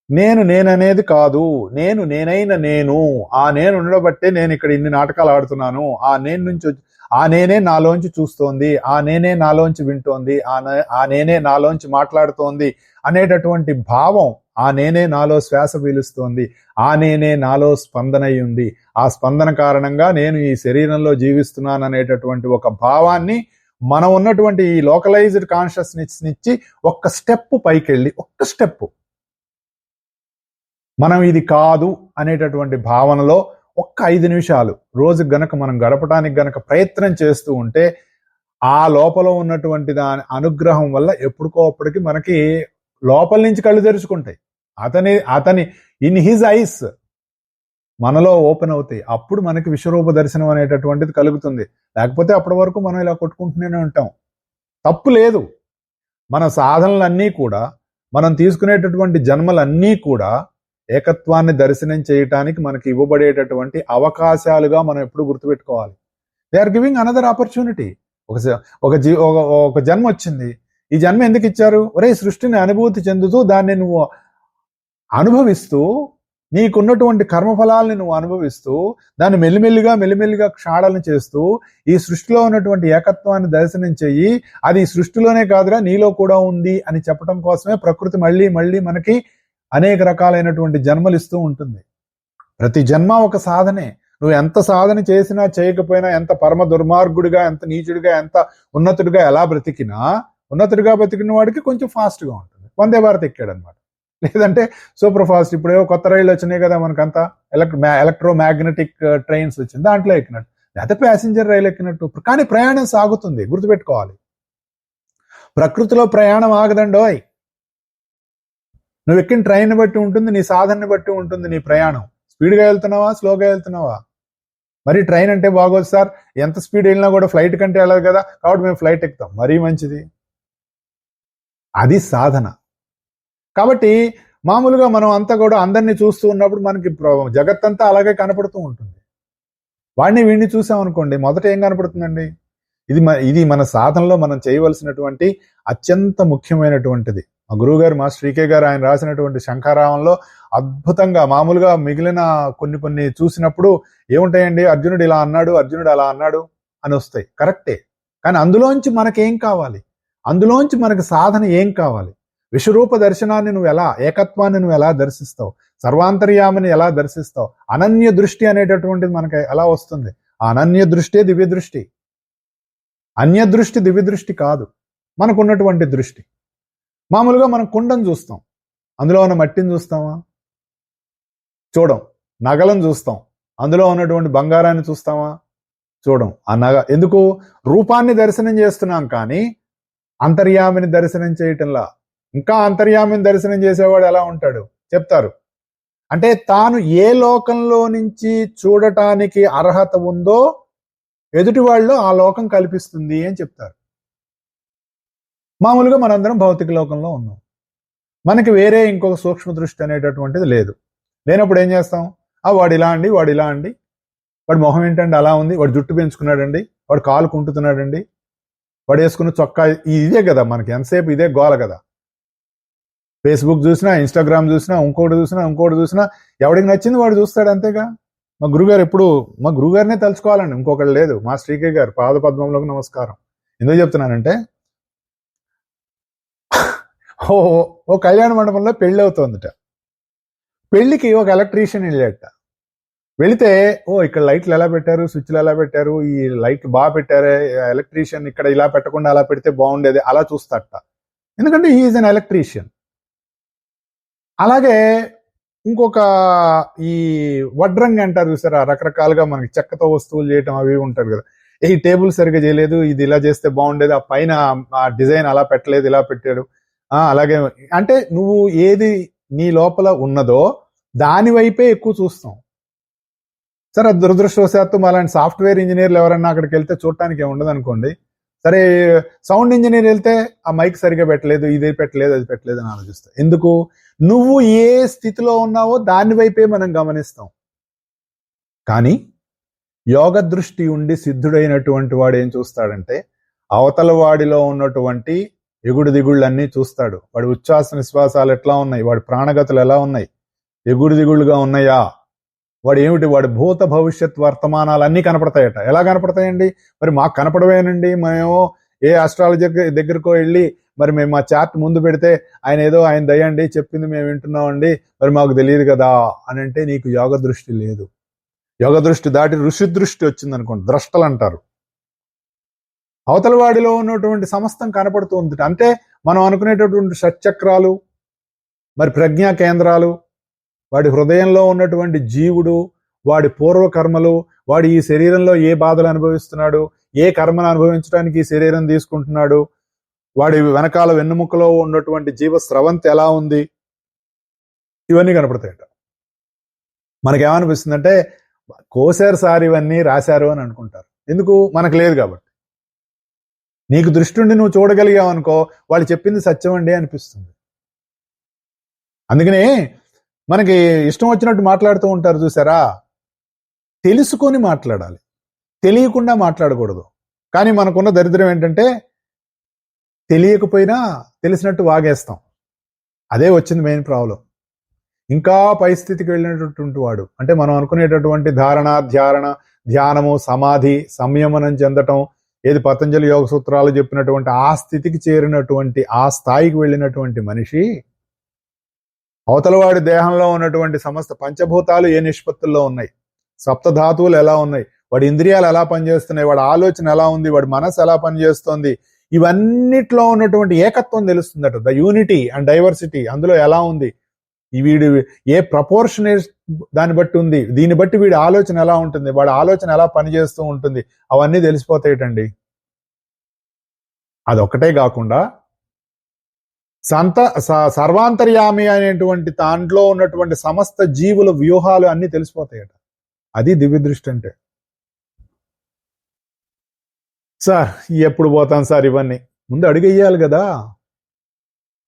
నేననేది కాదు, నేనైన నేను, ఆ నేను ఉండబట్టే నేను ఇక్కడ ఇన్ని నాటకాలు ఆడుతున్నాను, ఆ నేనే నాలోంచి చూస్తోంది, ఆ నేనే నాలోంచి వింటోంది, ఆ నేనే నాలోంచి మాట్లాడుతోంది అనేటటువంటి భావం, ఆ నేనే నాలో శ్వాస పీలుస్తోంది, ఆ నేనే నాలో స్పందన ఉంది, ఆ స్పందన కారణంగా నేను ఈ శరీరంలో జీవిస్తున్నాను అనేటటువంటి ఒక భావాన్ని మనం ఉన్నటువంటి ఈ లోకలైజ్డ్ కాన్షియస్నెస్ నుంచి ఒక్క స్టెప్ పైకెళ్ళి, ఒక్క స్టెప్ మనం ఇది కాదు అనేటటువంటి భావనలో ఒక్క 5 నిమిషాలు రోజు గనక మనం గడపడానికి గనక ప్రయత్నం చేస్తూ ఉంటే ఆ లోపల ఉన్నటువంటి దాని అనుగ్రహం వల్ల ఎప్పటికోప్పటికి మనకి లోపల నుంచి కళ్ళు తెరుచుకుంటాయి. అతని ఇన్ హిజ్ ఐస్ మనలో ఓపెన్ అవుతాయి. అప్పుడు మనకి విశ్వరూప దర్శనం అనేటటువంటిది కలుగుతుంది. లేకపోతే అప్పటి వరకు మనం ఇలా కొట్టుకుంటూనే ఉంటాం. తప్పు లేదు. మన సాధనలన్నీ కూడా, మనం తీసుకునేటటువంటి జన్మలన్నీ కూడా ఏకత్వాన్ని దర్శనం చేయటానికి మనకి ఇవ్వబడేటటువంటి అవకాశాలుగా మనం ఎప్పుడు గుర్తుపెట్టుకోవాలి. They are giving another opportunity. ఒక జన్మ వచ్చింది, ఈ జన్మ ఎందుకు ఇచ్చారు? ఒరే, సృష్టిని అనుభూతి చెందుతూ దాన్ని నువ్వు అనుభవిస్తూ, నీకున్నటువంటి కర్మఫలాల్ని నువ్వు అనుభవిస్తూ, దాన్ని మెల్లిమెల్లిగా క్షాళన చేస్తూ ఈ సృష్టిలో ఉన్నటువంటి ఏకత్వాన్ని దర్శనం చెయ్యి. అది ఈ సృష్టిలోనే కాదురా, నీలో కూడా ఉంది అని చెప్పడం కోసమే ప్రకృతి మళ్ళీ మనకి అనేక రకాలైనటువంటి జన్మలు ఇస్తూ ఉంటుంది. ప్రతి జన్మ ఒక సాధనే. నువ్వు ఎంత సాధన చేసినా చేయకపోయినా, ఎంత పరమ దుర్మార్గుడిగా, ఎంత నీచుడిగా, ఎంత ఉన్నతుడిగా ఎలా బ్రతికినా, ఉన్నతుడిగా బ్రతికిన వాడికి కొంచెం ఫాస్ట్గా ఉంటుంది. వందే భారత్ ఎక్కాడు అనమాట. లేదంటే సూపర్ ఫాస్ట్. ఇప్పుడేవో కొత్త రైళ్ళు వచ్చినాయి కదా మనకంతా, ఎలక్ట్రోమాగ్నెటిక్ ట్రైన్స్ వచ్చింది, దాంట్లో ఎక్కినట్టు, లేకపోతే ప్యాసింజర్ రైలు ఎక్కినట్టు. కానీ ప్రయాణం సాగుతుంది, గుర్తుపెట్టుకోవాలి. ప్రకృతిలో ప్రయాణం ఆగదండోయ్. నువ్వు ఎక్కిన ట్రైన్ బట్టి ఉంటుంది, నీ సాధనని బట్టి ఉంటుంది నీ ప్రయాణం. స్పీడ్గా వెళ్తున్నావా, స్లోగా వెళ్తున్నావా? మరి ట్రైన్ అంటే బాగోదు సార్, ఎంత స్పీడ్ వెళ్ళినా కూడా ఫ్లైట్ కంటే వెళ్ళదు కదా, కాబట్టి మేము ఫ్లైట్ ఎక్కుతాం, మరీ మంచిది. అది సాధన. కాబట్టి మామూలుగా మనం అంతా కూడా అందరినీ చూస్తూ ఉన్నప్పుడు మనకి జగత్తంతా అలాగే కనపడుతూ ఉంటుంది. వాడిని వీడిని చూసామనుకోండి, మొదట ఏం కనపడుతుందండి? ఇది మన సాధనలో మనం చేయవలసినటువంటి అత్యంత ముఖ్యమైనటువంటిది. మా గురువు గారు మాస్టర్ శ్రీకే గారు ఆయన రాసినటువంటి శంఖారావంలో అద్భుతంగా, మామూలుగా మిగిలిన కొన్ని చూసినప్పుడు ఏముంటాయండి, అర్జునుడు ఇలా అన్నాడు, అర్జునుడు అలా అన్నాడు అని వస్తాయి, కరెక్టే. కానీ అందులోంచి మనకేం కావాలి? అందులోంచి మనకి సాధన ఏం కావాలి? విశ్వరూప దర్శనాన్ని నువ్వు ఎలా, ఏకత్వాన్ని నువ్వు ఎలా దర్శిస్తావు, సర్వాంతర్యామిని ఎలా దర్శిస్తావు, అనన్య దృష్టి అనేటటువంటిది మనకి ఎలా వస్తుంది? ఆ అనన్య దృష్టే దివ్య దృష్టి. అన్య దృష్టి దివ్య దృష్టి కాదు, మనకున్నటువంటి దృష్టి. మామూలుగా మనం కుండను చూస్తాం, అందులో ఉన్న మట్టిని చూస్తామా? చూడం. నగలను చూస్తాం, అందులో ఉన్నటువంటి బంగారాన్ని చూస్తామా? చూడం. ఆ నగ ఎందుకు? రూపాన్ని దర్శనం చేస్తున్నాం కానీ అంతర్యామిని దర్శనం చేయటంలా. ఇంకా అంతర్యామిని దర్శనం చేసేవాడు ఎలా ఉంటాడు చెప్తారు. అంటే తాను ఏ లోకంలో నుంచి చూడటానికి అర్హత ఉందో ఎదుటి వాళ్ళు ఆ లోకం కల్పిస్తుంది అని చెప్తారు. మామూలుగా మనందరం భౌతిక లోకంలో ఉన్నాం, మనకి వేరే ఇంకొక సూక్ష్మ దృష్టి అనేటటువంటిది లేదు. లేనప్పుడు ఏం చేస్తాం? వాడు ఇలా అండి, వాడు ఇలా అండి, వాడి మొహం ఏంటండి అలా ఉంది, వాడు జుట్టు పెంచుకున్నాడండి, వాడు కాలు కుంటుతున్నాడండి, వాడు వేసుకున్న చొక్కా ఇదే కదా మనకి ఎంతసేపు ఇదే గోల కదా. ఫేస్బుక్ చూసినా, ఇన్స్టాగ్రామ్ చూసినా, ఇంకోటి చూసినా ఎవడికి నచ్చింది వాడు చూస్తాడు, అంతేగా. మా గురుగారినే తలుచుకోవాలండి, ఇంకొకటి లేదు. మా శ్రీకే గారు పాదపద్మంలోకి నమస్కారం. ఎందుకు చెప్తున్నానంటే, ఓ కళ్యాణ మండపంలో పెళ్లి అవుతోందిట. పెళ్లికి ఒక ఎలక్ట్రీషియన్ వెళ్ళాట. వెళితే ఇక్కడ లైట్లు ఎలా పెట్టారు, స్విచ్లు ఎలా పెట్టారు, ఈ లైట్లు బాగా పెట్టారే, ఎలక్ట్రీషియన్ ఇక్కడ ఇలా పెట్టకుండా అలా పెడితే బాగుండేది, అలా చూస్తాట. ఎందుకంటే హీఈస్ అన్ ఎలక్ట్రీషియన్. అలాగే ఇంకొక ఈ వడ్రంగి అంటారు చూసారా, రకరకాలుగా మనకి చెక్కతో వస్తువులు చేయటం అవి ఉంటారు కదా. ఈ టేబుల్ సరిగ్గా చేయలేదు, ఇది ఇలా చేస్తే బాగుండేది, ఆ పైన ఆ డిజైన్ అలా పెట్టలేదు, ఇలా పెట్టాడు. అలాగే అంటే నువ్వు ఏది నీ లోపల ఉన్నదో దాని వైపే ఎక్కువ చూస్తాం. సరే, దురదృష్టవశాత్తు అలాంటి సాఫ్ట్వేర్ ఇంజనీర్లు ఎవరన్నా అక్కడికి వెళ్తే చూడటానికి ఏముండదు అనుకోండి. సరే, సౌండ్ ఇంజనీర్ వెళ్తే ఆ మైక్ సరిగా పెట్టలేదు, ఇది పెట్టలేదు, అది పెట్టలేదు అని ఆలోచిస్తా. ఎందుకు? నువ్వు ఏ స్థితిలో ఉన్నావో దాని వైపే మనం గమనిస్తాం. కానీ యోగ దృష్టి ఉండి సిద్ధుడైనటువంటి వాడు ఏం చూస్తాడంటే, అవతల వాడిలో ఉన్నటువంటి ఎగుడు దిగుళ్ళన్నీ చూస్తాడు. వాడి ఉచ్ఛ్వాస నిశ్వాసాలు ఎట్లా ఉన్నాయి, వాడి ప్రాణగతులు ఎలా ఉన్నాయి, ఎగుడు దిగుళ్ళుగా ఉన్నాయా, వాడి భూత భవిష్యత్ వర్తమానాలు అన్నీ కనపడతాయట. ఎలా కనపడతాయండి? మరి మాకు కనపడవేనండి, మేము ఏ ఆస్ట్రాలజీ దగ్గరకో వెళ్ళి మరి మేము మా చార్ట్ ముందు పెడితే ఆయన దయండి చెప్పింది మేము వింటున్నామండి, మరి మాకు తెలియదు కదా అని అంటే నీకు యోగ దృష్టి లేదు. యోగ దృష్టి దాటి ఋషి దృష్టి వచ్చింది అనుకోండి, ద్రష్టలు అంటారు. అవతల వాడిలో ఉన్నటువంటి సమస్తం కనపడుతూ ఉంది. అంటే మనం అనుకునేటటువంటి షట్చక్రాలు, మరి ప్రజ్ఞా కేంద్రాలు, వాడి హృదయంలో ఉన్నటువంటి జీవుడు, వాడి పూర్వకర్మలు, వాడు ఈ శరీరంలో ఏ బాధలు అనుభవిస్తున్నాడు, ఏ కర్మను అనుభవించడానికి ఈ శరీరం తీసుకుంటున్నాడు, వాడి వెనకాల వెన్నుముకలో ఉన్నటువంటి జీవ స్రవంతి ఎలా ఉంది, ఇవన్నీ కనపడతాయట. మనకేమనిపిస్తుందంటే కోసారు సార్ ఇవన్నీ రాశారు అని అనుకుంటారు. ఎందుకు? మనకు లేదు కాబట్టి. నీకు దృష్టి ఉండి నువ్వు చూడగలిగావు అనుకో, వాళ్ళు చెప్పింది సత్యం అండి అనిపిస్తుంది. అందుకనే మనకి ఇష్టం వచ్చినట్టు మాట్లాడుతూ ఉంటారు చూసారా, తెలుసుకొని మాట్లాడాలి, తెలియకుండా మాట్లాడకూడదు. కానీ మనకున్న దరిద్రం ఏంటంటే తెలియకపోయినా తెలిసినట్టు వాగేస్తాం. అదే వచ్చింది మెయిన్ ప్రాబ్లం. ఇంకా పరిస్థితికి వెళ్ళినటువంటి వాడు అంటే మనం అనుకునేటటువంటి ధారణ, ధ్యానము, సమాధి, సంయమనం చెందటం, ఏది పతంజలి యోగ సూత్రాలు చెప్పినటువంటి ఆ స్థితికి చేరినటువంటి ఆ స్థాయికి వెళ్ళినటువంటి మనిషి అవతలవాడి దేహంలో ఉన్నటువంటి సమస్త పంచభూతాలు ఏ నిష్పత్తుల్లో ఉన్నాయి, సప్తధాతువులు ఎలా ఉన్నాయి, వాడి ఇంద్రియాలు ఎలా పనిచేస్తున్నాయి, వాడి ఆలోచన ఎలా ఉంది, వాడి మనసు ఎలా పనిచేస్తోంది, ఇవన్నిట్లో ఉన్నటువంటి ఏకత్వం తెలుస్తుందట. ద యూనిటీ అండ్ డైవర్సిటీ అందులో ఎలా ఉంది, వీడు ఏ ప్రపోర్షన్ దాన్ని బట్టి ఉంది, దీన్ని బట్టి వీడి ఆలోచన ఎలా ఉంటుంది, వాడి ఆలోచన ఎలా పనిచేస్తూ ఉంటుంది, అవన్నీ తెలిసిపోతాయటండి. అదొక్కటే కాకుండా సర్వాంతర్యామి అనేటువంటి దాంట్లో ఉన్నటువంటి సమస్త జీవుల వ్యూహాలు అన్ని తెలిసిపోతాయట. అది దివ్య దృష్టి అంటే. సార్ ఎప్పుడు పోతాను సార్, ఇవన్నీ ముందు అడుగెయ్యాలి కదా.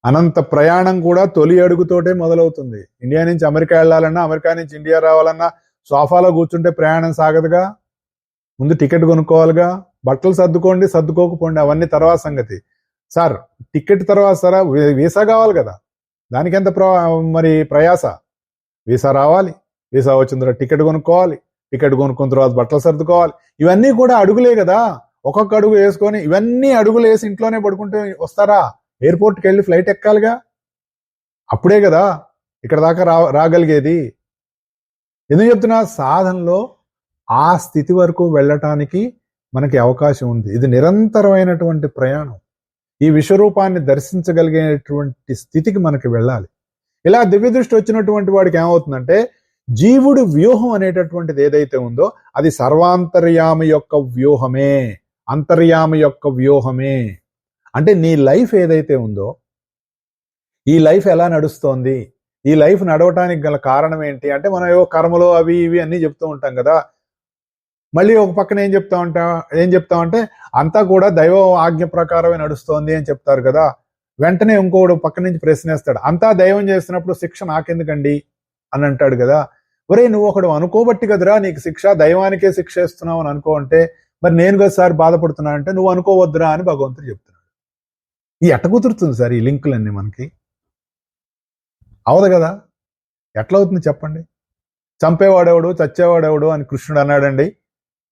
అనంత ప్రయాణం కూడా తొలి అడుగుతోటే మొదలవుతుంది. ఇండియా నుంచి అమెరికా వెళ్ళాలన్నా, అమెరికా నుంచి ఇండియా రావాలన్నా సోఫాలో కూర్చుంటే ప్రయాణం సాగదుగా. ముందు టికెట్ కొనుక్కోవాలిగా. బట్టలు సర్దుకోండి, సర్దుకోకపోండి, అవన్నీ తర్వాత సంగతి. సార్ టికెట్ తర్వాత సార్ వీసా కావాలి కదా, దానికి ఎంత మరి ప్రయాస. వీసా రావాలి, వీసా వచ్చిన తర్వాత టికెట్ కొనుక్కోవాలి, టికెట్ కొనుక్కున్న తర్వాత బట్టలు సర్దుకోవాలి. ఇవన్నీ కూడా అడుగులే కదా. ఒక్కొక్క అడుగు వేసుకొని ఇవన్నీ అడుగులు వేసి ఇంట్లోనే పడుకుంటే వస్తారా? ఎయిర్పోర్ట్కి వెళ్ళి ఫ్లైట్ ఎక్కాలిగా. అప్పుడే కదా ఇక్కడ దాకా రాగలిగేది. ఎందుకు చెప్తున్నా? సాధనలో ఆ స్థితి వరకు వెళ్ళటానికి మనకి అవకాశం ఉంది. ఇది నిరంతరమైనటువంటి ప్రయాణం. ఈ విశ్వరూపాన్ని దర్శించగలిగేటువంటి స్థితికి మనకి వెళ్ళాలి. ఇలా దివ్య దృష్టి వచ్చినటువంటి వాడికి ఏమవుతుందంటే, జీవుడు వ్యూహం అనేటటువంటిది ఏదైతే ఉందో అది సర్వాంతర్యామి యొక్క వ్యూహమే, అంతర్యామి యొక్క వ్యూహమే. అంటే నీ లైఫ్ ఏదైతే ఉందో, ఈ లైఫ్ ఎలా నడుస్తోంది, ఈ లైఫ్ నడవటానికి గల కారణం ఏంటి అంటే, మనం ఏవో కర్మలు అవి ఇవి అన్నీ చెప్తూ ఉంటాం కదా. మళ్ళీ ఒక పక్కన ఏం చెప్తామంటే అంతా కూడా దైవ ఆజ్ఞ ప్రకారమే నడుస్తోంది అని చెప్తారు కదా. వెంటనే ఇంకోడు పక్క నుంచి ప్రశ్నిస్తాడు, అంతా దైవం చేస్తున్నప్పుడు శిక్ష నాకెందుకండి అని అంటాడు కదా. ఒరే, నువ్వు ఒకడు అనుకోబట్టి కదరా నీకు శిక్ష, దైవానికే శిక్ష ఇస్తున్నావు అని అనుకో అంటే, మరి నేను కదా సార్ బాధపడుతున్నా అంటే, నువ్వు అనుకోవద్దురా అని భగవంతుడు చెప్తున్నాడు. ఈ ఎట్ట కుదురుతుంది సార్ ఈ లింకులన్నీ మనకి? అవదు కదా. ఎట్లా అవుతుంది చెప్పండి? చంపేవాడెవడు, చచ్చేవాడెవడు అని కృష్ణుడు అన్నాడండి.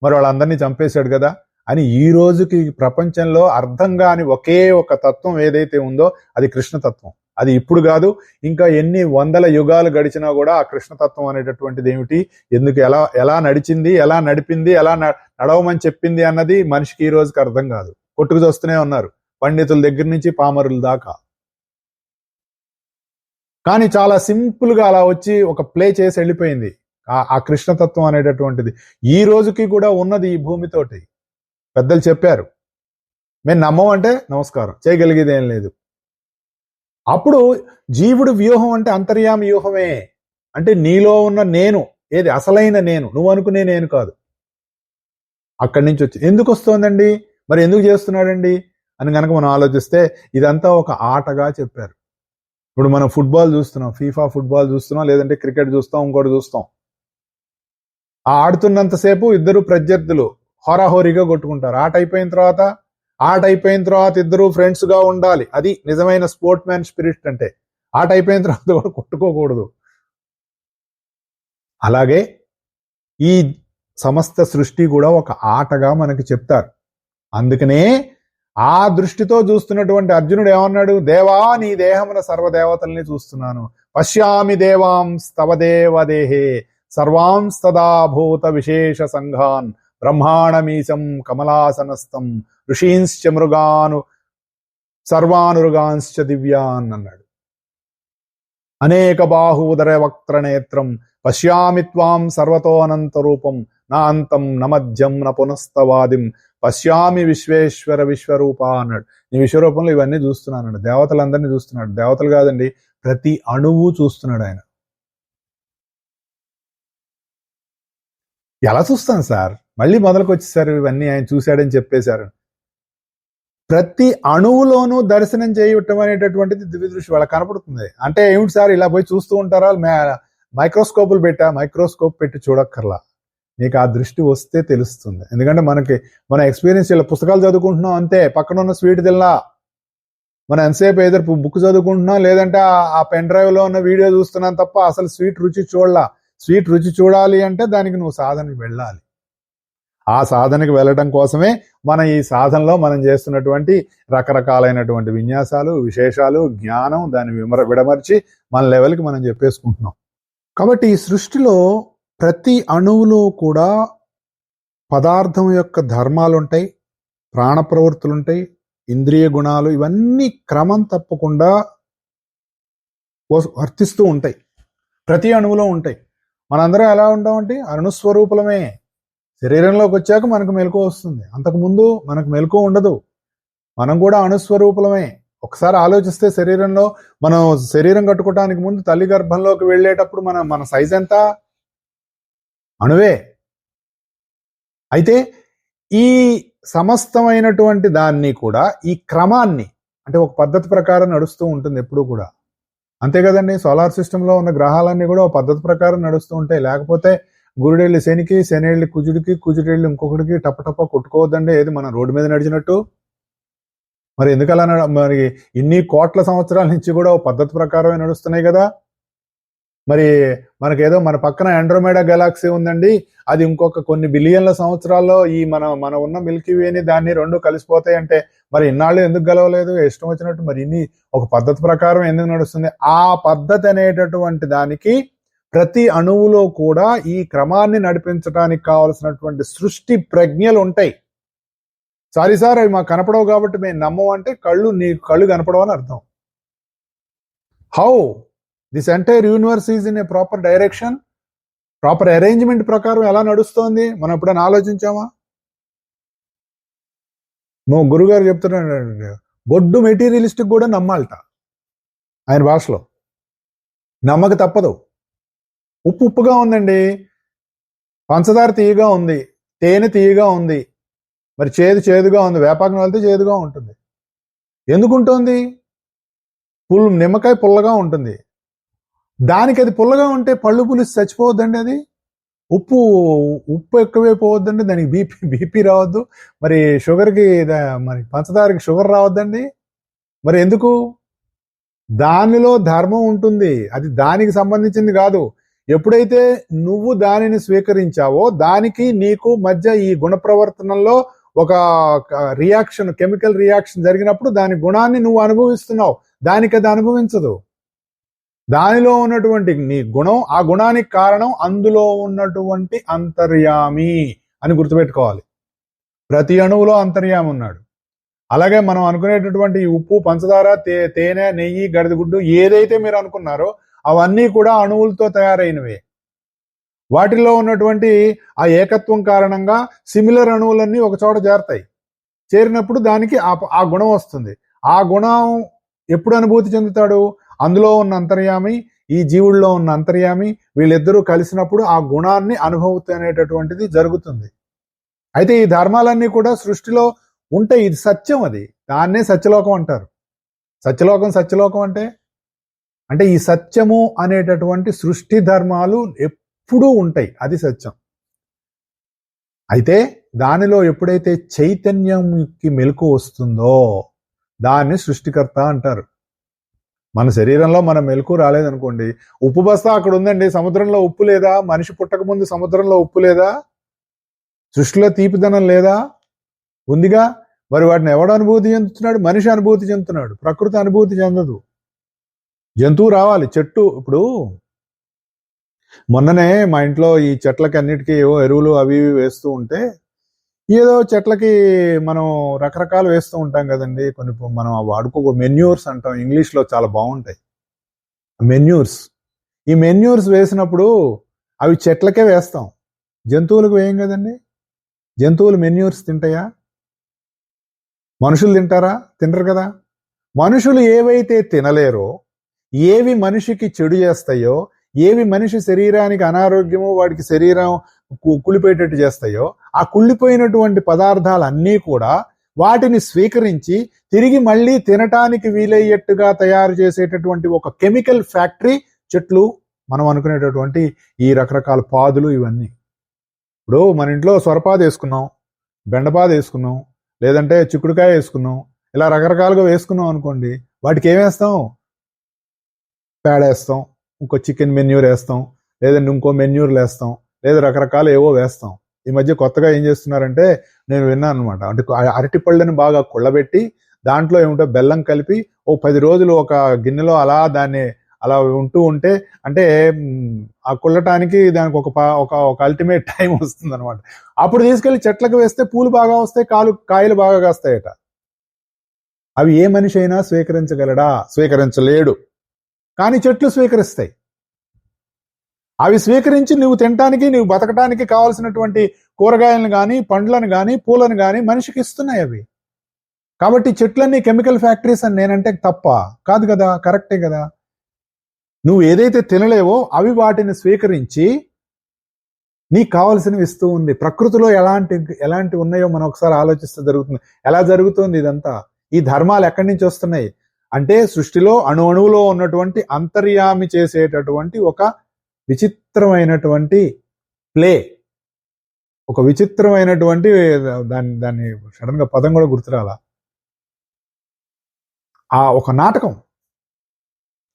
మరి వాళ్ళందరినీ చంపేశాడు కదా అని. ఈ రోజుకి ప్రపంచంలో అర్థం కాని ఒకే ఒక తత్వం ఏదైతే ఉందో అది కృష్ణతత్వం. అది ఇప్పుడు కాదు, ఇంకా ఎన్ని వందల యుగాలు గడిచినా కూడా ఆ కృష్ణతత్వం అనేటటువంటిది ఏమిటి, ఎందుకు ఎలా నడిచింది, ఎలా నడిపింది, ఎలా నడవమని చెప్పింది అన్నది మనిషికి ఈ రోజుకి అర్థం కాదు. కొట్టుకు చూస్తూనే ఉన్నారు, పండితుల దగ్గర నుంచి పామరుల దాకా. కానీ చాలా సింపుల్ గా అలా వచ్చి ఒక ప్లే చేసి వెళ్ళిపోయింది ఆ కృష్ణతత్వం అనేటటువంటిది. ఈ రోజుకి కూడా ఉన్నది ఈ భూమితోటి. పెద్దలు చెప్పారు, మేము నమ్మమంటే నమస్కారం, చేయగలిగేది ఏం లేదు. అప్పుడు జీవుడు వ్యూహం అంటే అంతర్యామి వ్యూహమే. అంటే నీలో ఉన్న నేను ఏది అసలైన నేను, నువ్వు అనుకునే నేను కాదు. అక్కడి నుంచి వచ్చి ఎందుకు వస్తోందండి, మరి ఎందుకు చేస్తున్నాడండి అని కనుక మనం ఆలోచిస్తే ఇదంతా ఒక ఆటగా చెప్పారు. ఇప్పుడు మనం ఫుట్బాల్ చూస్తున్నాం, ఫీఫా ఫుట్బాల్ చూస్తున్నాం, లేదంటే క్రికెట్ చూస్తాం, ఇంకోటి చూస్తాం. ఆ ఆడుతున్నంతసేపు ఇద్దరు ప్రత్యర్థులు హోరాహోరీగా కొట్టుకుంటారు. ఆట అయిపోయిన తర్వాత ఇద్దరు ఫ్రెండ్స్ గా ఉండాలి. అది నిజమైన స్పోర్ట్ మ్యాన్ స్పిరిట్ అంటే. ఆట అయిపోయిన తర్వాత కూడా కొట్టుకోకూడదు. అలాగే ఈ సమస్త సృష్టి కూడా ఒక ఆటగా మనకి చెప్తారు. అందుకనే ఆ దృష్టితో చూస్తున్నటువంటి అర్జునుడు ఏమన్నాడు, దేవా నీ దేహమున సర్వదేవతల్ని చూస్తున్నాను, పశ్యామి దేవాంస్తవ దేవదేహే సర్వాంస్తదాభూత విశేష సంఘాన్ బ్రహ్మాణమీశం కమలాసనస్థం ఋషీంశ్చ మృగాను సర్వానురుగాంశ్చ దివ్యాన్ అన్నాడు. అనేక బాహూదర వక్త్ర నేత్రం పశ్యామి త్వాం సర్వతో అనంత రూపం నా అంతం నమధ్యం న పునస్తవాదిం పశ్యామి విశ్వేశ్వర విశ్వరూప అన్నాడు. నీ విశ్వరూపంలో ఇవన్నీ చూస్తున్నాను. దేవతలందరినీ చూస్తున్నాడు. దేవతలు కాదండి, ప్రతి అణువు చూస్తున్నాడు ఆయన. ఎలా చూస్తాను సార్, మళ్ళీ మొదలుకు వచ్చేసారు, ఇవన్నీ ఆయన చూశాడని చెప్పేశారు. ప్రతి అణువులోనూ దర్శనం చేయటం అనేటటువంటిది దివ్య దృష్టి వాళ్ళకి కనపడుతుంది. అంటే ఏమిటి సార్ ఇలా పోయి చూస్తూ ఉంటారా, మైక్రోస్కోపులు మైక్రోస్కోప్ పెట్టి చూడక్కర్లా, నీకు ఆ దృష్టి వస్తే తెలుస్తుంది. ఎందుకంటే మన ఎక్స్పీరియన్స్ ఇలా పుస్తకాలు చదువుకుంటున్నాం అంతే, పక్కన ఉన్న స్వీట్ తిన్నా మనం ఎంతసేపు ఏదో బుక్ చదువుకుంటున్నాం, లేదంటే ఆ పెన్ డ్రైవ్ లో ఉన్న వీడియో చూస్తున్నాం తప్ప అసలు స్వీట్ రుచి చూడలా. స్వీట్ రుచి చూడాలి అంటే దానికి నువ్వు సాధనకి వెళ్ళాలి. ఆ సాధనకి వెళ్ళడం కోసమే మన ఈ సాధనలో మనం చేస్తున్నటువంటి రకరకాలైనటువంటి విన్యాసాలు, విశేషాలు, జ్ఞానం, దాన్ని విడమర్చి మన లెవెల్కి మనం చెప్పేసుకుంటున్నాం. కాబట్టి ఈ సృష్టిలో ప్రతి అణువులో కూడా పదార్థం యొక్క ధర్మాలు ఉంటాయి, ప్రాణ ప్రవృత్తులు ఉంటాయి, ఇంద్రియ గుణాలు, ఇవన్నీ క్రమం తప్పకుండా వర్తిస్తూ ఉంటాయి. ప్రతి అణువులో ఉంటాయి. మనందరం ఎలా ఉంటామంటే అణుస్వరూపులమే. శరీరంలోకి వచ్చాక మనకు మెలకువ వస్తుంది, అంతకుముందు మనకు మెలకువ ఉండదు. మనం కూడా అణుస్వరూపులమే. ఒకసారి ఆలోచిస్తే మనం శరీరం కట్టుకోవటానికి ముందు తల్లి గర్భంలోకి వెళ్ళేటప్పుడు మన సైజ్ ఎంత? అణువే. అయితే ఈ సమస్తమైనటువంటి దాన్ని కూడా, ఈ క్రమాన్ని అంటే ఒక పద్ధతి ప్రకారం నడుస్తూ ఉంటుంది ఎప్పుడూ కూడా. అంతే కదండి, సోలార్ సిస్టంలో ఉన్న గ్రహాలన్నీ కూడా ఒక పద్ధతి ప్రకారం నడుస్తూ ఉంటాయి. లేకపోతే గురుడెళ్ళి శనికి, శనేళ్ళి కుజుడికి, కుజుడెళ్ళి ఇంకొకటికి టపటప కొట్టుకోవద్దండి ఏది మనం రోడ్డు మీద నడిచినట్టు. మరి ఎందుకలా మరి ఇన్ని కోట్ల సంవత్సరాల నుంచి కూడా ఒక పద్ధతి ప్రకారమే నడుస్తున్నాయి కదా. మరి మనకేదో మన పక్కన ఆండ్రోమేడా గెలాక్సీ ఉందండి, అది ఇంకొక కొన్ని బిలియన్ల సంవత్సరాల్లో ఈ మన ఉన్న మిల్కీ వేని దాన్ని రెండు కలిసిపోతాయి అంటే మరి ఇన్నాళ్ళు ఎందుకు గెలవలేదు, ఇష్టం వచ్చినట్టు మరి ఇన్ని ఒక పద్ధతి ప్రకారం ఎందుకు నడుస్తుంది? ఆ పద్ధతి అనేటటువంటి దానికి ప్రతి అణువులో కూడా ఈ క్రమాన్ని నడిపించడానికి కావలసినటువంటి సృష్టి ప్రజ్ఞలు ఉంటాయి. సారీ సార్ అవి మాకు కనపడవు కాబట్టి మేము నమ్మం అంటే నీ కళ్ళు కనపడవు అని అర్థం. How this entire universe is in a proper direction, proper arrangement ప్రకారం ఎలా నడుస్తోంది మనం ఎప్పుడైనా ఆలోచించామా? నువ్వు గురుగారు చెప్తున్నాడు గొడ్డు మెటీరియలిస్టిక్ కూడా నమ్మాలట ఆయన భాషలో. నమ్మక తప్పదు. ఉప్పు ఉప్పుగా ఉందండి, పంచదార తీయగా ఉంది, తేనె తీయగా ఉంది, మరి చేదుగా ఉంది, వేపాకం వెళ్తే చేదుగా ఉంటుంది. ఎందుకుంటుంది? నిమ్మకాయ పుల్లగా ఉంటుంది. దానికి అది పుల్లగా ఉంటే పళ్ళు పులిసి చచ్చిపోవద్దండి. అది ఉప్పు ఎక్కువైపోవద్దండి, దానికి బీపీ రావద్దు, మరి షుగర్కి మరి పంచదారకి షుగర్ రావద్దండి. మరి ఎందుకు? దానిలో ధర్మం ఉంటుంది, అది దానికి సంబంధించింది కాదు. ఎప్పుడైతే నువ్వు దానిని స్వీకరించావో దానికి నీకు మధ్య ఈ గుణ ప్రవర్తనలో ఒక రియాక్షన్, కెమికల్ రియాక్షన్ జరిగినప్పుడు దాని గుణాన్ని నువ్వు అనుభవిస్తున్నావు, దానికి అది అనుభవించదు. దానిలో ఉన్నటువంటి నీ గుణం, ఆ గుణానికి కారణం అందులో ఉన్నటువంటి అంతర్యామి అని గుర్తుపెట్టుకోవాలి. ప్రతి అణువులో అంతర్యామి ఉన్నాడు. అలాగే మనం అనుకునేటటువంటి ఉప్పు, పంచదార, తేనె, నెయ్యి, గడిదగుడ్డు ఏదైతే మీరు అనుకున్నారో అవన్నీ కూడా అణువులతో తయారైనవే. వాటిల్లో ఉన్నటువంటి ఆ ఏకత్వం కారణంగా సిమిలర్ అణువులన్నీ ఒక చోట చేరతాయి. చేరినప్పుడు దానికి ఆ గుణం వస్తుంది. ఆ గుణం ఎప్పుడు అనుభూతి చెందుతాడు? అందులో ఉన్న అంతర్యామి, ఈ జీవుల్లో ఉన్న అంతర్యామి, వీళ్ళిద్దరూ కలిసినప్పుడు ఆ గుణాన్ని అనుభూతి అనేటటువంటిది జరుగుతుంది. అయితే ఈ ధర్మాలన్నీ కూడా సృష్టిలో ఉంటాయి, ఇది సత్యం. అది దాన్నే సత్యలోకం అంటారు. సత్యలోకం అంటే ఈ సత్యము అనేటటువంటి సృష్టి ధర్మాలు ఎప్పుడూ ఉంటాయి, అది సత్యం. అయితే దానిలో ఎప్పుడైతే చైతన్యంకి మెలకు వస్తుందో దాన్ని సృష్టికర్త అంటారు. మన శరీరంలో మన మెలకు రాలేదనుకోండి, ఉప్పు బస్తా అక్కడ ఉందండి, సముద్రంలో ఉప్పు లేదా? మనిషి పుట్టక ముందు సముద్రంలో ఉప్పు లేదా? సృష్టిలో తీపిదనం లేదా? ఉందిగా. మరి వాటిని ఎవడు అనుభూతి చెందుతున్నాడు? మనిషి అనుభూతి చెందుతున్నాడు, ప్రకృతి అనుభూతి చెందదు. జంతువు రావాలి, చెట్టు. ఇప్పుడు మొన్ననే మా ఇంట్లో ఈ చెట్లకి అన్నిటికీ ఏవో ఎరువులు అవి ఇవి వేస్తూ ఉంటే, ఏదో చెట్లకి మనం రకరకాలు వేస్తూ ఉంటాం కదండి, కొన్ని మనం వాడుకో మెన్యూర్స్ అంటాం, ఇంగ్లీష్లో చాలా బాగుంటాయి మెన్యూర్స్. ఈ మెన్యూర్స్ వేసినప్పుడు అవి చెట్లకే వేస్తాం, జంతువులకు వేయం కదండి. జంతువులు మెన్యూర్స్ తింటాయా? మనుషులు తింటారా? తినరు కదా. మనుషులు ఏవైతే తినలేరో, ఏవి మనిషికి చెడు చేస్తాయో, ఏవి మనిషి శరీరానికి అనారోగ్యము, వాడికి శరీరం కుళ్ళిపోయేటట్టు చేస్తాయో, ఆ కుళ్ళిపోయినటువంటి పదార్థాలన్నీ కూడా వాటిని స్వీకరించి తిరిగి మళ్ళీ తినటానికి వీలయ్యేట్టుగా తయారు చేసేటటువంటి ఒక కెమికల్ ఫ్యాక్టరీ చెట్లు. మనం అనుకునేటటువంటి ఈ రకరకాల పాదులు ఇవన్నీ. ఇప్పుడు మన ఇంట్లో సొరపాదు వేసుకున్నాం, బెండపాదు వేసుకున్నాం, లేదంటే చిక్కుడుకాయ వేసుకున్నాం, ఇలా రకరకాలుగా వేసుకున్నాం అనుకోండి, వాటికి ఏమేస్తాం? పేడేస్తాం, ఇంకో చికెన్ మెన్యూర్ వేస్తాం, లేదంటే ఇంకో మెన్యూర్లు వేస్తాం, లేదా రకరకాలు ఏవో వేస్తాం. ఈ మధ్య కొత్తగా ఏం చేస్తున్నారంటే, నేను విన్నాను అనమాట, అంటే అరటి పళ్ళని బాగా కుళ్ళబెట్టి దాంట్లో ఏమిటో బెల్లం కలిపి 10 రోజులు ఒక గిన్నెలో దాన్ని అలా ఉంటే, అంటే ఆ కుళ్ళటానికి దానికి ఒక అల్టిమేట్ టైం వస్తుంది అనమాట. అప్పుడు తీసుకెళ్లి చెట్లకు వేస్తే పూలు బాగా వస్తాయి, కాయలు బాగా కాస్తాయట. అవి ఏ మనిషి అయినా స్వీకరించగలడా? స్వీకరించలేడు. కానీ చెట్లు స్వీకరిస్తాయి. అవి స్వీకరించి నువ్వు తినటానికి, నువ్వు బతకటానికి కావాల్సినటువంటి కూరగాయలను కానీ, పండ్లను కానీ, పూలను కానీ మనిషికి ఇస్తున్నాయి అవి. కాబట్టి చెట్లన్నీ కెమికల్ ఫ్యాక్టరీస్ అని నేనంటే తప్ప కాదు కదా, కరెక్టే కదా. నువ్వు ఏదైతే తినలేవో అవి వాటిని స్వీకరించి నీకు కావాల్సినవి ఇస్తూ ఉంది. ప్రకృతిలో ఎలాంటి ఉన్నాయో మనం ఒకసారి ఆలోచిస్తే జరుగుతుంది. ఎలా జరుగుతుంది ఇదంతా? ఈ ధర్మాలు ఎక్కడి నుంచి వస్తున్నాయి అంటే సృష్టిలో అణువులో ఉన్నటువంటి అంతర్యామి చేసేటటువంటి ఒక విచిత్రమైనటువంటి ప్లే, ఒక విచిత్రమైనటువంటి దాన్ని సడన్ గా పదం కూడా గుర్తురాలా, ఆ ఒక నాటకం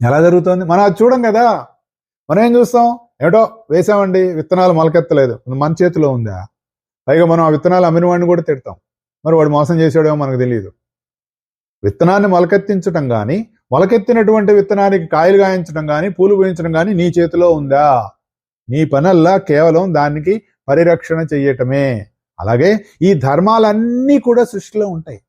ఎలా జరుగుతుంది మనం అది చూడం కదా. మనం ఏం చూస్తాం, ఏటో వేసామండి విత్తనాలు మొలకెత్తలేదు, మన చేతిలో ఉందా, పైగా మనం ఆ విత్తనాలు అమ్మిన వాడిని కూడా తిడతాం, మరి వాడు మోసం చేసాడేమో మనకు తెలియదు. విత్తనాన్ని మొలకెత్తించడం కానీ, మొలకెత్తినటువంటి విత్తనానికి కాయలు గాయించడం కానీ, పూలు పూయించడం కానీ నీ చేతిలో ఉందా? నీ పనల్లా కేవలం దానికి పరిరక్షణ చెయ్యటమే. అలాగే ఈ ధర్మాలన్నీ కూడా సృష్టిలో ఉంటాయి.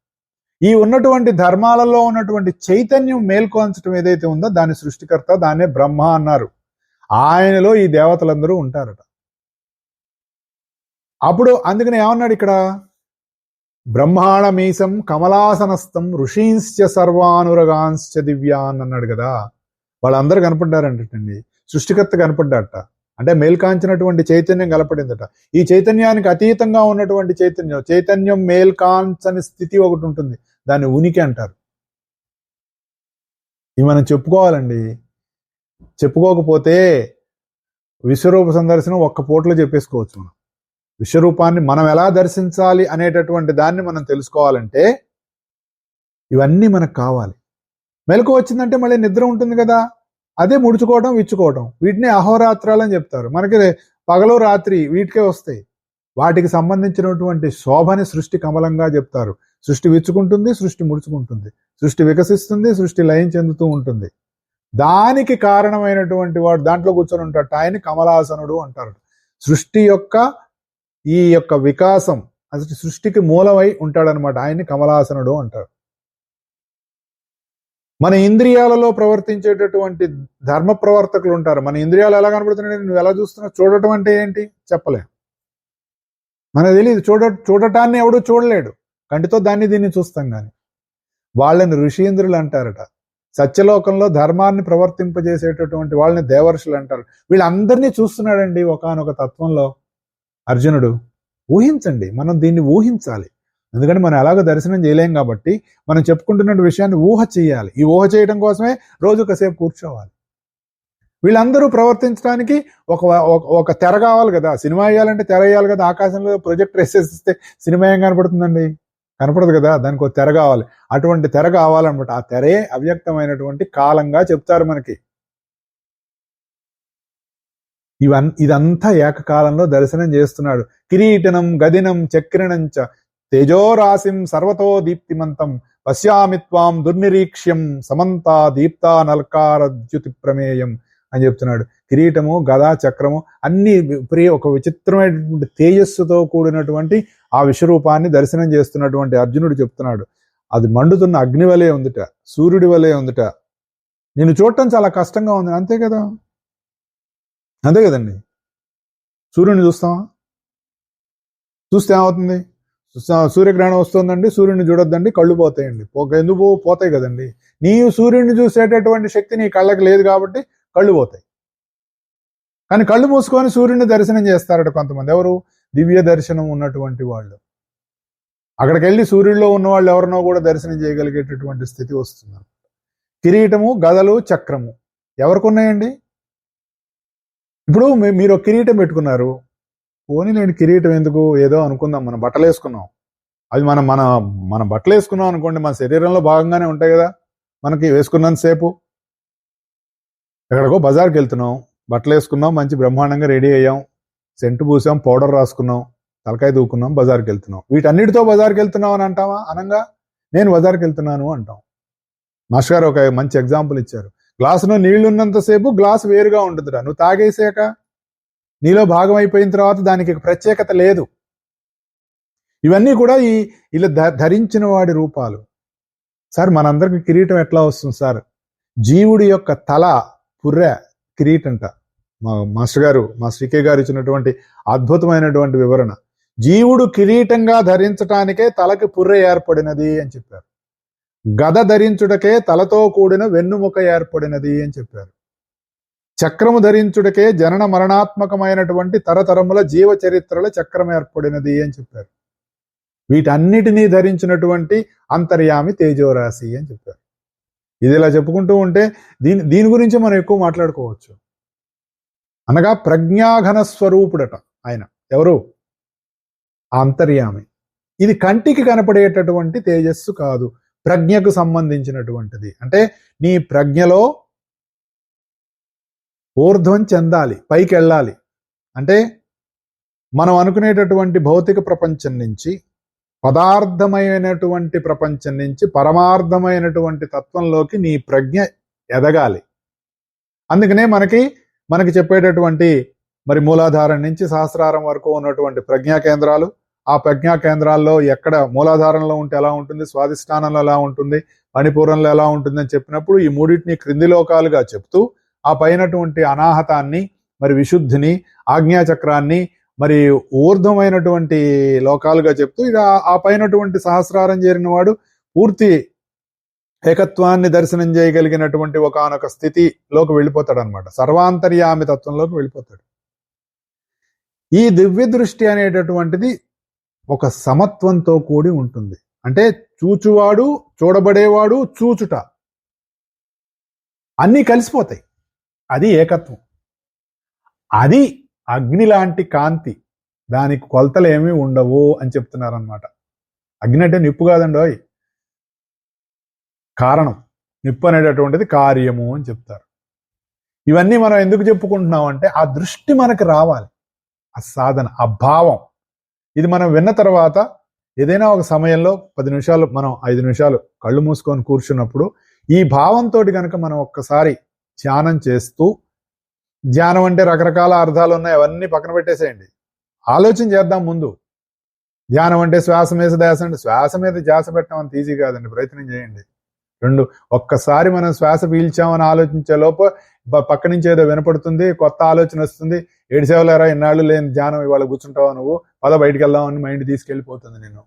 ఈ ఉన్నటువంటి ధర్మాలలో ఉన్నటువంటి చైతన్యం మేల్కొంచడం ఏదైతే ఉందో దాని సృష్టికర్త, దాన్నే బ్రహ్మ అన్నారు. ఆయనలో ఈ దేవతలందరూ ఉంటారట. అప్పుడు అందుకని ఏమన్నాడు ఇక్కడ, బ్రహ్మాణమీశం కమలాసనస్థం ఋషీంశ్చ సర్వానురగాంశ్చ దివ్యాన్ అన్నాడు కదా. వాళ్ళందరూ కనపడ్డారంటండి, సృష్టికర్త కనపడ్డాట, అంటే మేల్కాంచినటువంటి చైతన్యం కనపడిందట. ఈ చైతన్యానికి అతీతంగా ఉన్నటువంటి చైతన్యం మేల్కాంచని స్థితి ఒకటి ఉంటుంది, దాన్ని ఉనికి అంటారు. ఇది మనం చెప్పుకోవాలండి, చెప్పుకోకపోతే విశ్వరూప సందర్శనం ఒక్క పూటలో చెప్పేసుకోవచ్చు. మనం విశ్వరూపాన్ని మనం ఎలా దర్శించాలి అనేటటువంటి దాన్ని మనం తెలుసుకోవాలంటే ఇవన్నీ మనకు కావాలి. మెలకు వచ్చిందంటే మళ్ళీ నిద్ర ఉంటుంది కదా, అదే ముడుచుకోవడం విచ్చుకోవడం, వీటిని అహోరాత్రాలు అని చెప్తారు. మనకి పగలు రాత్రి వీటికే వస్తాయి. వాటికి సంబంధించినటువంటి శోభని సృష్టి కమలంగా చెప్తారు. సృష్టి విచ్చుకుంటుంది, సృష్టి ముడుచుకుంటుంది, సృష్టి వికసిస్తుంది, సృష్టి లయం చెందుతూ ఉంటుంది. దానికి కారణమైనటువంటి వాడు దాంట్లో కూర్చొని ఉంటాడు, ఆయన కమలాసనుడు అంటారు. సృష్టి యొక్క ఈ యొక్క వికాసం అసలు సృష్టికి మూలమై ఉంటాడనమాట, ఆయన్ని కమలాసనుడు అంటారు. మన ఇంద్రియాలలో ప్రవర్తించేటటువంటి ధర్మ ప్రవర్తకులు ఉంటారు. మన ఇంద్రియాలు ఎలా కనబడుతున్నాయి, నువ్వు ఎలా చూస్తున్నావు, చూడటం అంటే ఏంటి చెప్పలేం, మనకు తెలియదు. చూడటాన్ని ఎవడు చూడలేడు, కంటితో దాన్ని దీన్ని చూస్తాం కానీ. వాళ్ళని ఋషీంద్రులు అంటారట. సత్యలోకంలో ధర్మాన్ని ప్రవర్తింపజేసేటటువంటి వాళ్ళని దేవర్షులు అంటారు. వీళ్ళందరినీ చూస్తున్నాడండి ఒకానొక తత్వంలో అర్జునుడు. ఊహించండి, మనం దీన్ని ఊహించాలి. ఎందుకంటే మనం ఎలాగో దర్శనం చేయలేం కాబట్టి మనం చెప్పుకుంటున్న విషయాన్ని ఊహ చేయాలి. ఈ ఊహ చేయడం కోసమే రోజు కాసేపు కూర్చోవాలి. వీళ్ళందరూ ప్రవర్తించడానికి ఒక తెర కావాలి కదా, సినిమా వేయాలంటే తెర వేయాలి కదా. ఆకాశంలో ప్రొజెక్టర్ వేసేస్తే సినిమా ఏం కనపడుతుందండి, కనపడదు కదా, దానికి ఒక తెర కావాలి. అటువంటి తెర కావాలన్నమాట. ఆ తెరే అవ్యక్తమైనటువంటి కాలంగా చెప్తారు మనకి. ఇదంతా ఏకకాలంలో దర్శనం చేస్తున్నాడు. కిరీటనం గదినం చక్రిణంచ తేజోరాశిం సర్వతో దీప్తిమంతం పశ్యామిత్వాం దుర్నిరీక్ష్యం సమంతా దీప్తా నల్కారద్యుతి ప్రమేయం అని చెప్తున్నాడు. కిరీటము గదా చక్రము అన్ని ఒక విచిత్రమైనటువంటి తేజస్సుతో కూడినటువంటి ఆ విశ్వరూపాన్ని దర్శనం చేస్తున్నటువంటి అర్జునుడు చెప్తున్నాడు. అది మండుతున్న అగ్ని వలె ఉందిట, సూర్యుడి వలె ఉందిట, నేను చూడటం చాలా కష్టంగా ఉంది. అంతే కదా, అంతే కదండి. సూర్యుని చూస్తామా, చూస్తే ఏమవుతుంది, సూర్యగ్రహణం వస్తుందండి, సూర్యుని చూడొద్దండి, కళ్ళు పోతాయండి. ఎందుకు పోతాయి కదండి, నీవు సూర్యుడిని చూసేటటువంటి శక్తి నీ కళ్ళకి లేదు కాబట్టి కళ్ళు పోతాయి. కానీ కళ్ళు మూసుకొని సూర్యుని దర్శనం చేస్తారట కొంతమంది. ఎవరు, దివ్య దర్శనం ఉన్నటువంటి వాళ్ళు. అక్కడికి వెళ్ళి సూర్యుడిలో ఉన్న వాళ్ళు ఎవరినో కూడా దర్శనం చేయగలిగేటటువంటి స్థితి వస్తుంది. కిరీటము గదలు చక్రము ఎవరికి ఉన్నాయండి? ఇప్పుడు మీరు ఒక కిరీటం పెట్టుకున్నారు, పోనీ నేను కిరీటం ఎందుకు, ఏదో అనుకుందాం, మనం బట్టలు వేసుకున్నాం, అవి మన బట్టలు వేసుకున్నాం అనుకోండి, మన శరీరంలో భాగంగానే ఉంటాయి కదా. మనకి వేసుకున్నంతసేపు ఎక్కడికో బజార్కి వెళ్తున్నాం, బట్టలు వేసుకున్నాం, మంచి బ్రహ్మాండంగా రెడీ అయ్యాం, సెంటు పూసాం, పౌడర్ రాసుకున్నాం, తలకాయ దూకున్నాం, బజార్కి వెళ్తున్నాం. వీటన్నిటితో బజార్కి వెళ్తున్నాం అని అంటామా? అనంగా నేను బజార్కి వెళ్తున్నాను అంటాం. మాస్టర్ గారు ఒక మంచి ఎగ్జాంపుల్ ఇచ్చారు. గ్లాసులో నీళ్లు ఉన్నంతసేపు గ్లాసు వేరుగా ఉంటుందిరా, నువ్వు తాగేసాక నీలో భాగం అయిపోయిన తర్వాత దానికి ప్రత్యేకత లేదు. ఇవన్నీ కూడా ఇలా ధరించిన వాడి రూపాలు. సార్ మనందరికి కిరీటం ఎట్లా వస్తుంది సార్? జీవుడి యొక్క తల పుర్రె కిరీటంట. మాస్టర్ గారు, మా శ్రీకే గారు ఇచ్చినటువంటి అద్భుతమైనటువంటి వివరణ. జీవుడు కిరీటంగా ధరించటానికే తలకి పుర్రె ఏర్పడినది అని చెప్పారు. గద ధరించుటకే తలతో కూడిన వెన్నుముక ఏర్పడినది అని చెప్పారు. చక్రము ధరించుటకే జనన మరణాత్మకమైనటువంటి తరతరముల జీవ చరిత్రల చక్రం ఏర్పడినది అని చెప్పారు. వీటన్నిటినీ ధరించినటువంటి అంతర్యామి తేజోరాశి అని చెప్పారు. ఇది ఇలా చెప్పుకుంటూ ఉంటే దీని గురించి మనం ఎక్కువ మాట్లాడుకోవచ్చు. అనగా ప్రజ్ఞాఘన స్వరూపుడట ఆయన. ఎవరు? అంతర్యామి. ఇది కంటికి కనపడేటటువంటి తేజస్సు కాదు, ప్రజ్ఞకు సంబంధించినటువంటిది. అంటే నీ ప్రజ్ఞలో ఊర్ధ్వం చెందాలి, పైకి వెళ్ళాలి. అంటే మనం అనుకునేటటువంటి భౌతిక ప్రపంచం నుంచి, పదార్థమైనటువంటి ప్రపంచం నుంచి పరమార్థమైనటువంటి తత్వంలోకి నీ ప్రజ్ఞ ఎదగాలి. అందుకనే మనకి చెప్పేటటువంటి మరి మూలాధారం నుంచి సహస్రారం వరకు ఉన్నటువంటి ప్రజ్ఞా కేంద్రాలు, ఆ ప్రజ్ఞా కేంద్రాల్లో ఎక్కడ మూలాధారంలో ఉంటే ఎలా ఉంటుంది, స్వాధిష్టానంలో ఎలా ఉంటుంది, మణిపూరంలో ఎలా ఉంటుంది అని చెప్పినప్పుడు ఈ మూడింటిని క్రింది లోకాలుగా చెప్తూ ఆ పైనటువంటి అనాహతాన్ని, మరి విశుద్ధిని, ఆజ్ఞాచక్రాన్ని మరి ఊర్ధ్వమైనటువంటి లోకాలుగా చెప్తూ ఇక ఆ పైనటువంటి సహస్రారం చేరిన వాడు పూర్తి ఏకత్వాన్ని దర్శనం చేయగలిగినటువంటి ఒకానొక స్థితిలోకి వెళ్ళిపోతాడు అనమాట. సర్వాంతర్యామి తత్వంలోకి వెళ్ళిపోతాడు. ఈ దివ్య దృష్టి అనేటటువంటిది ఒక సమత్వంతో కూడి ఉంటుంది. అంటే చూచువాడు, చూడబడేవాడు, చూచుట అన్నీ కలిసిపోతాయి. అది ఏకత్వం. అది అగ్ని లాంటి కాంతి, దానికి కొలతలు ఏమీ ఉండవు అని చెప్తున్నారనమాట. అగ్ని అంటే నిప్పు కాదండోయ్, కారణం. నిప్పు అనేటటువంటిది కార్యము అని చెప్తారు. ఇవన్నీ మనం ఎందుకు చెప్పుకుంటున్నాం అంటే ఆ దృష్టి మనకు రావాలి, ఆ సాధన, ఆ భావం. ఇది మనం విన్న తర్వాత ఏదైనా ఒక సమయంలో 10 నిమిషాలు, మనం 5 నిమిషాలు కళ్ళు మూసుకొని కూర్చున్నప్పుడు ఈ భావంతో కనుక మనం ఒక్కసారి ధ్యానం చేస్తూ, ధ్యానం అంటే రకరకాల అర్థాలు ఉన్నాయి, అవన్నీ పక్కన పెట్టేసేయండి, ఆలోచన చేద్దాం ముందు. ధ్యానం అంటే శ్వాస మీద ధ్యాస, అంటే శ్వాస మీద ధ్యాస పెట్టడం అంత ఈజీ కాదండి, ప్రయత్నం చేయండి. ఒక్కసారి మనం శ్వాస పీల్చామని ఆలోచించే లోపు పక్క నుంచి ఏదో వినపడుతుంది, కొత్త ఆలోచన వస్తుంది. ఏడిసేవలేరా, ఇన్నాళ్ళు లేని ధ్యానం ఇవాళ కూర్చుంటావా నువ్వు, పద బయటికి వెళ్దామని మైండ్ తీసుకెళ్ళిపోతుంది నేను.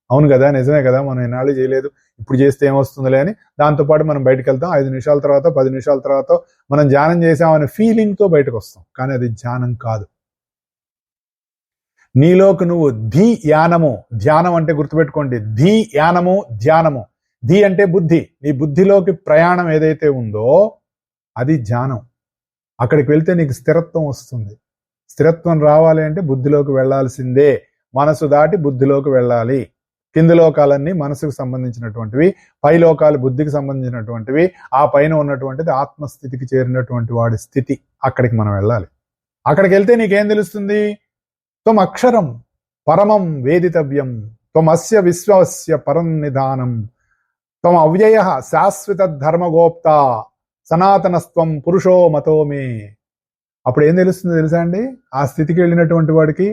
అవును కదా, నిజమే కదా, మనం ఇన్నాళ్ళు చేయలేదు, ఇప్పుడు చేస్తే ఏమొస్తుందిలే అని దాంతోపాటు మనం బయటకు వెళ్తాం. 5 నిమిషాల తర్వాత, 10 నిమిషాల తర్వాత మనం ధ్యానం చేసామనే ఫీలింగ్తో బయటకు వస్తాం. కానీ అది ధ్యానం కాదు. నీలోకి నువ్వు ధీ యానము, ధ్యానం అంటే గుర్తుపెట్టుకోండి, ధీ యానము ధ్యానము. ధీ అంటే బుద్ధి. నీ బుద్ధిలోకి ప్రయాణం ఏదైతే ఉందో అది ధ్యానం. అక్కడికి వెళ్తే నీకు స్థిరత్వం వస్తుంది. స్థిరత్వం రావాలి అంటే బుద్ధిలోకి వెళ్లాల్సిందే. మనసు దాటి బుద్ధిలోకి వెళ్ళాలి. కింది లోకాలన్నీ మనసుకు సంబంధించినటువంటివి, పై లోకాలు బుద్ధికి సంబంధించినటువంటివి. ఆ పైన ఉన్నటువంటిది ఆత్మస్థితికి చేరినటువంటి వాడి స్థితి. అక్కడికి మనం వెళ్ళాలి. అక్కడికి వెళ్తే నీకేం తెలుస్తుంది? త్వం అక్షరం పరమం వేదితవ్యం, త్వమస్య విశ్వస్య పరం నిధానం, త్వం అవ్యయ శాశ్వత ధర్మగోప్త, సనాతనస్త్వం పురుషో మతోమే. అప్పుడు ఏం తెలుస్తుంది తెలుసా అండి? ఆ స్థితికి వెళ్ళినటువంటి వాడికి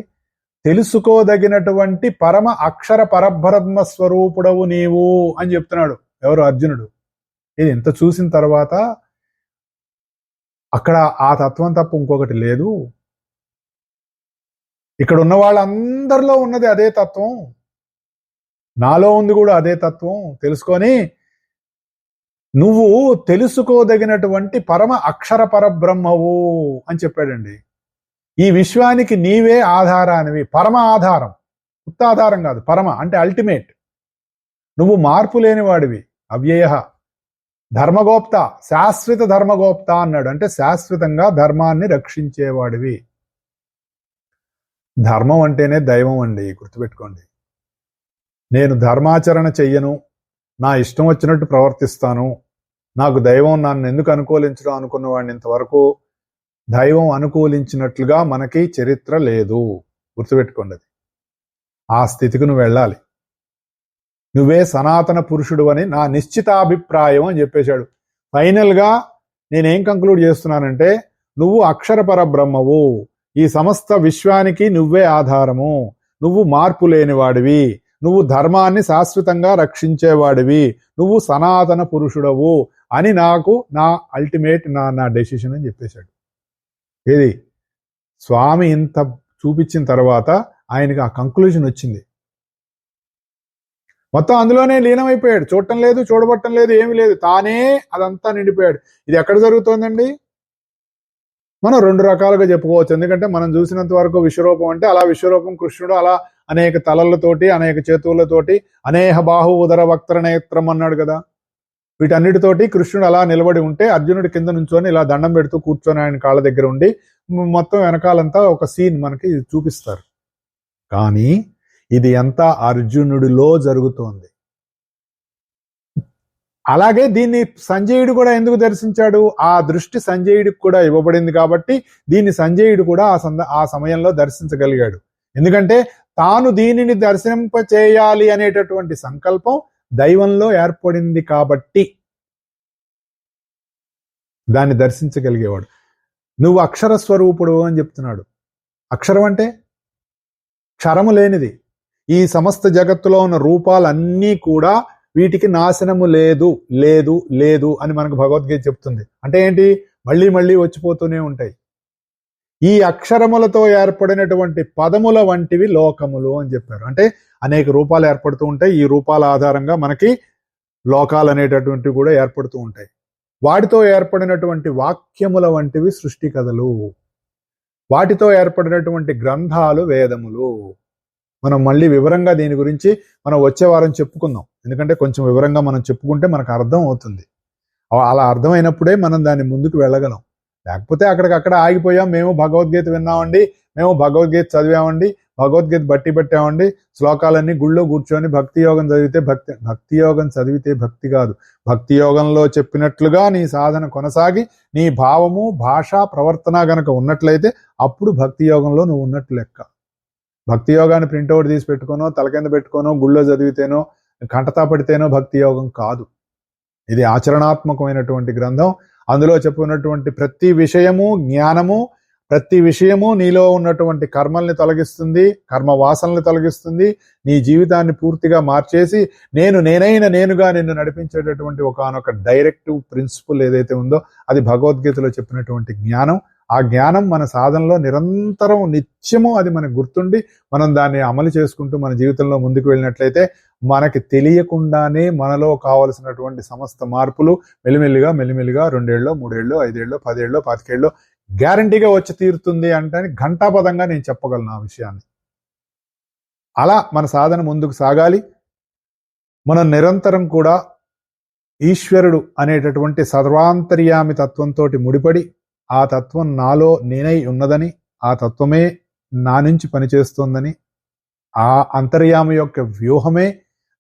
తెలుసుకోదగినటువంటి పరమ అక్షర పరబ్రహ్మ స్వరూపుడవు నీవు అని చెప్తున్నాడు. ఎవరు? అర్జునుడు. ఇది ఇంత చూసిన తర్వాత అక్కడ ఆ తత్వం తప్ప ఇంకొకటి లేదు. ఇక్కడ ఉన్న వాళ్ళందరిలో ఉన్నది అదే తత్వం, నాలో ఉంది కూడా అదే తత్వం. తెలుసుకొని నువ్వు తెలుసుకోదగినటువంటి పరమ అక్షర పరబ్రహ్మవు అని చెప్పాడండి. ఈ విశ్వానికి నీవే ఆధారానివి, పరమ ఆధారం, ఉత్తాధారం కాదు, పరమ అంటే అల్టిమేట్. నువ్వు మార్పు లేని వాడివి, అవ్యయ ధర్మగోప్త, శాశ్వత ధర్మగోప్త అన్నాడు. అంటే శాశ్వతంగా ధర్మాన్ని రక్షించేవాడివి. ధర్మం అంటేనే దైవం అండి, గుర్తుపెట్టుకోండి. నేను ధర్మాచరణ చెయ్యను, నా ఇష్టం వచ్చినట్టు ప్రవర్తిస్తాను, నాకు దైవం నన్ను ఎందుకు అనుకూలించడం అనుకున్నవాడిని ఇంతవరకు దైవం అనుకూలించినట్లుగా మనకి చరిత్ర లేదు. గుర్తుపెట్టుకోండి. ఆ స్థితికి నువ్వు వెళ్ళాలి. నువ్వే సనాతన పురుషుడు అని నా నిశ్చితాభిప్రాయం అని చెప్పేశాడు. ఫైనల్గా నేనేం కంక్లూడ్ చేస్తున్నానంటే, నువ్వు అక్షర పరబ్రహ్మవు, ఈ సమస్త విశ్వానికి నువ్వే ఆధారము, నువ్వు మార్పు లేనివాడివి, నువ్వు ధర్మాన్ని శాశ్వతంగా రక్షించేవాడివి, నువ్వు సనాతన పురుషుడవు అని నాకు నా అల్టిమేట్ నా డెసిషన్ అని చెప్పేశాడు. ఏది? స్వామి ఇంత చూపించిన తర్వాత ఆయనకి ఆ కంక్లూజన్ వచ్చింది. మొత్తం అందులోనే లీనమైపోయాడు. చూడటం లేదు, చూడబట్టం లేదు, ఏమి లేదు, తానే అదంతా నిండిపోయాడు. ఇది ఎక్కడ జరుగుతోందండి? మనం 2 రకాలుగా చెప్పుకోవచ్చు. ఎందుకంటే మనం చూసినంత వరకు విశ్వరూపం అంటే అలా విశ్వరూపం కృష్ణుడు అలా అనేక తలలతోటి, అనేక చేతులతోటి, అనేహ బాహు ఉదర వక్త్ర నేత్రం అన్నాడు కదా. వీటన్నిటితోటి కృష్ణుడు అలా నిలబడి ఉంటే అర్జునుడి కింద నుంచొని ఇలా దండం పెడుతూ కూర్చొని ఆయన కాళ్ళ దగ్గర ఉండి మొత్తం వెనకాలంతా ఒక సీన్ మనకి చూపిస్తారు. కానీ ఇది అంతా అర్జునుడిలో జరుగుతోంది. అలాగే దీన్ని సంజయుడు కూడా ఎందుకు దర్శించాడు? ఆ దృష్టి సంజయుడికి కూడా ఇవ్వబడింది కాబట్టి దీన్ని సంజయుడు కూడా ఆ సమయంలో దర్శించగలిగాడు. ఎందుకంటే తాను దీనిని దర్శింప చేయాలి అనేటటువంటి సంకల్పం దైవంలో ఏర్పడింది కాబట్టి దాన్ని దర్శించగలిగేవాడు. నువ్వు అక్షర స్వరూపుడు అని చెప్తున్నాడు. అక్షరం అంటే క్షరము లేనిది. ఈ సమస్త జగత్తులో ఉన్న రూపాలన్నీ కూడా వీటికి నాశనము లేదు లేదు లేదు అని మనకు భగవద్గీత చెప్తుంది. అంటే ఏంటి? మళ్ళీ మళ్ళీ వచ్చిపోతూనే ఉంటాయి. ఈ అక్షరములతో ఏర్పడినటువంటి పదముల వంటివి లోకములు అని చెప్పారు. అంటే అనేక రూపాలు ఏర్పడుతూ ఉంటాయి. ఈ రూపాల ఆధారంగా మనకి లోకాలు అనేటటువంటివి కూడా ఏర్పడుతూ ఉంటాయి. వాటితో ఏర్పడినటువంటి వాక్యముల వంటివి సృష్టి కథలు, వాటితో ఏర్పడినటువంటి గ్రంథాలు వేదములు. మనం మళ్ళీ వివరంగా దీని గురించి మనం వచ్చే వారం చెప్పుకుందాం. ఎందుకంటే కొంచెం వివరంగా మనం చెప్పుకుంటే మనకు అర్థం అవుతుంది. అలా అర్థమైనప్పుడే మనం దాన్ని ముందుకు వెళ్ళగలం. లేకపోతే అక్కడికక్కడ ఆగిపోయాం. మేము భగవద్గీత విన్నామండి, మేము భగవద్గీత చదివామండి, భగవద్గీత బట్టి పెట్టామండి, శ్లోకాలన్నీ గుళ్ళో కూర్చొని భక్తి యోగం చదివితే భక్తి యోగం చదివితే భక్తి కాదు. భక్తి యోగంలో చెప్పినట్లుగా నీ సాధన కొనసాగి నీ భావము భాష ప్రవర్తన గనక ఉన్నట్లయితే అప్పుడు భక్తి యోగంలో నువ్వు ఉన్నట్లు లెక్క. భక్తి యోగాన్ని ప్రింట్అవుట్ తీసి పెట్టుకోనో తల కింద పెట్టుకోనో గుళ్ళో చదివితేనో కంటతా పడితేనో భక్తి యోగం కాదు. ఇది ఆచరణాత్మకమైనటువంటి గ్రంథం. అందులో చెప్పుకున్నటువంటి ప్రతి విషయము జ్ఞానము, ప్రతి విషయము నీలో ఉన్నటువంటి కర్మల్ని తొలగిస్తుంది, కర్మ వాసనల్ని తొలగిస్తుంది, నీ జీవితాన్ని పూర్తిగా మార్చేసి నేనుగా నిన్ను నడిపించేటటువంటి ఒకనొక డైరెక్టివ్ ప్రిన్సిపల్ ఏదైతే ఉందో అది భగవద్గీతలో చెప్పినటువంటి జ్ఞానం. ఆ జ్ఞానం మన సాధనలో నిరంతరం నిత్యము అది మనకు గుర్తుండి మనం దాన్ని అమలు చేసుకుంటూ మన జీవితంలో ముందుకు వెళ్ళినట్లయితే మనకి తెలియకుండానే మనలో కావలసినటువంటి సమస్త మార్పులు మెల్లిమెల్లిగా 2 ఏళ్ళు 3 ఏళ్ళు 5 ఏళ్ళు 10 ఏళ్ళు 25 ఏళ్ళు గ్యారంటీగా వచ్చి తీరుతుంది అంటే ఘంటాపదంగా నేను చెప్పగలను ఆ విషయాన్ని. అలా మన సాధన ముందుకు సాగాలి. మనం నిరంతరం కూడా ఈశ్వరుడు అనేటటువంటి సర్వాంతర్యామి తత్వంతో ముడిపడి ఆ తత్వం నాలో నేనై ఉన్నదని, ఆ తత్వమే నా నుంచి పనిచేస్తోందని, ఆ అంతర్యామి యొక్క వ్యూహమే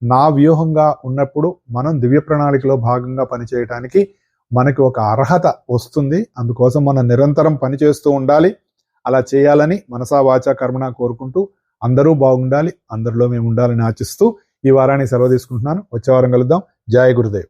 నా వ్యూహంగా ఉన్నప్పుడు మనం దివ్య ప్రణాళికలో భాగంగా పనిచేయటానికి మనకి ఒక అర్హత వస్తుంది. అందుకోసం మనం నిరంతరం పనిచేస్తూ ఉండాలి. అలా చేయాలని మనసా వాచా కర్మణ కోరుకుంటూ అందరూ బాగుండాలి, అందరిలో మేము ఉండాలని ఆశిస్తూ ఈ వారాన్ని సెలవు తీసుకుంటున్నాను. వచ్చే వారం కలుద్దాం. జయ గురుదేవ్.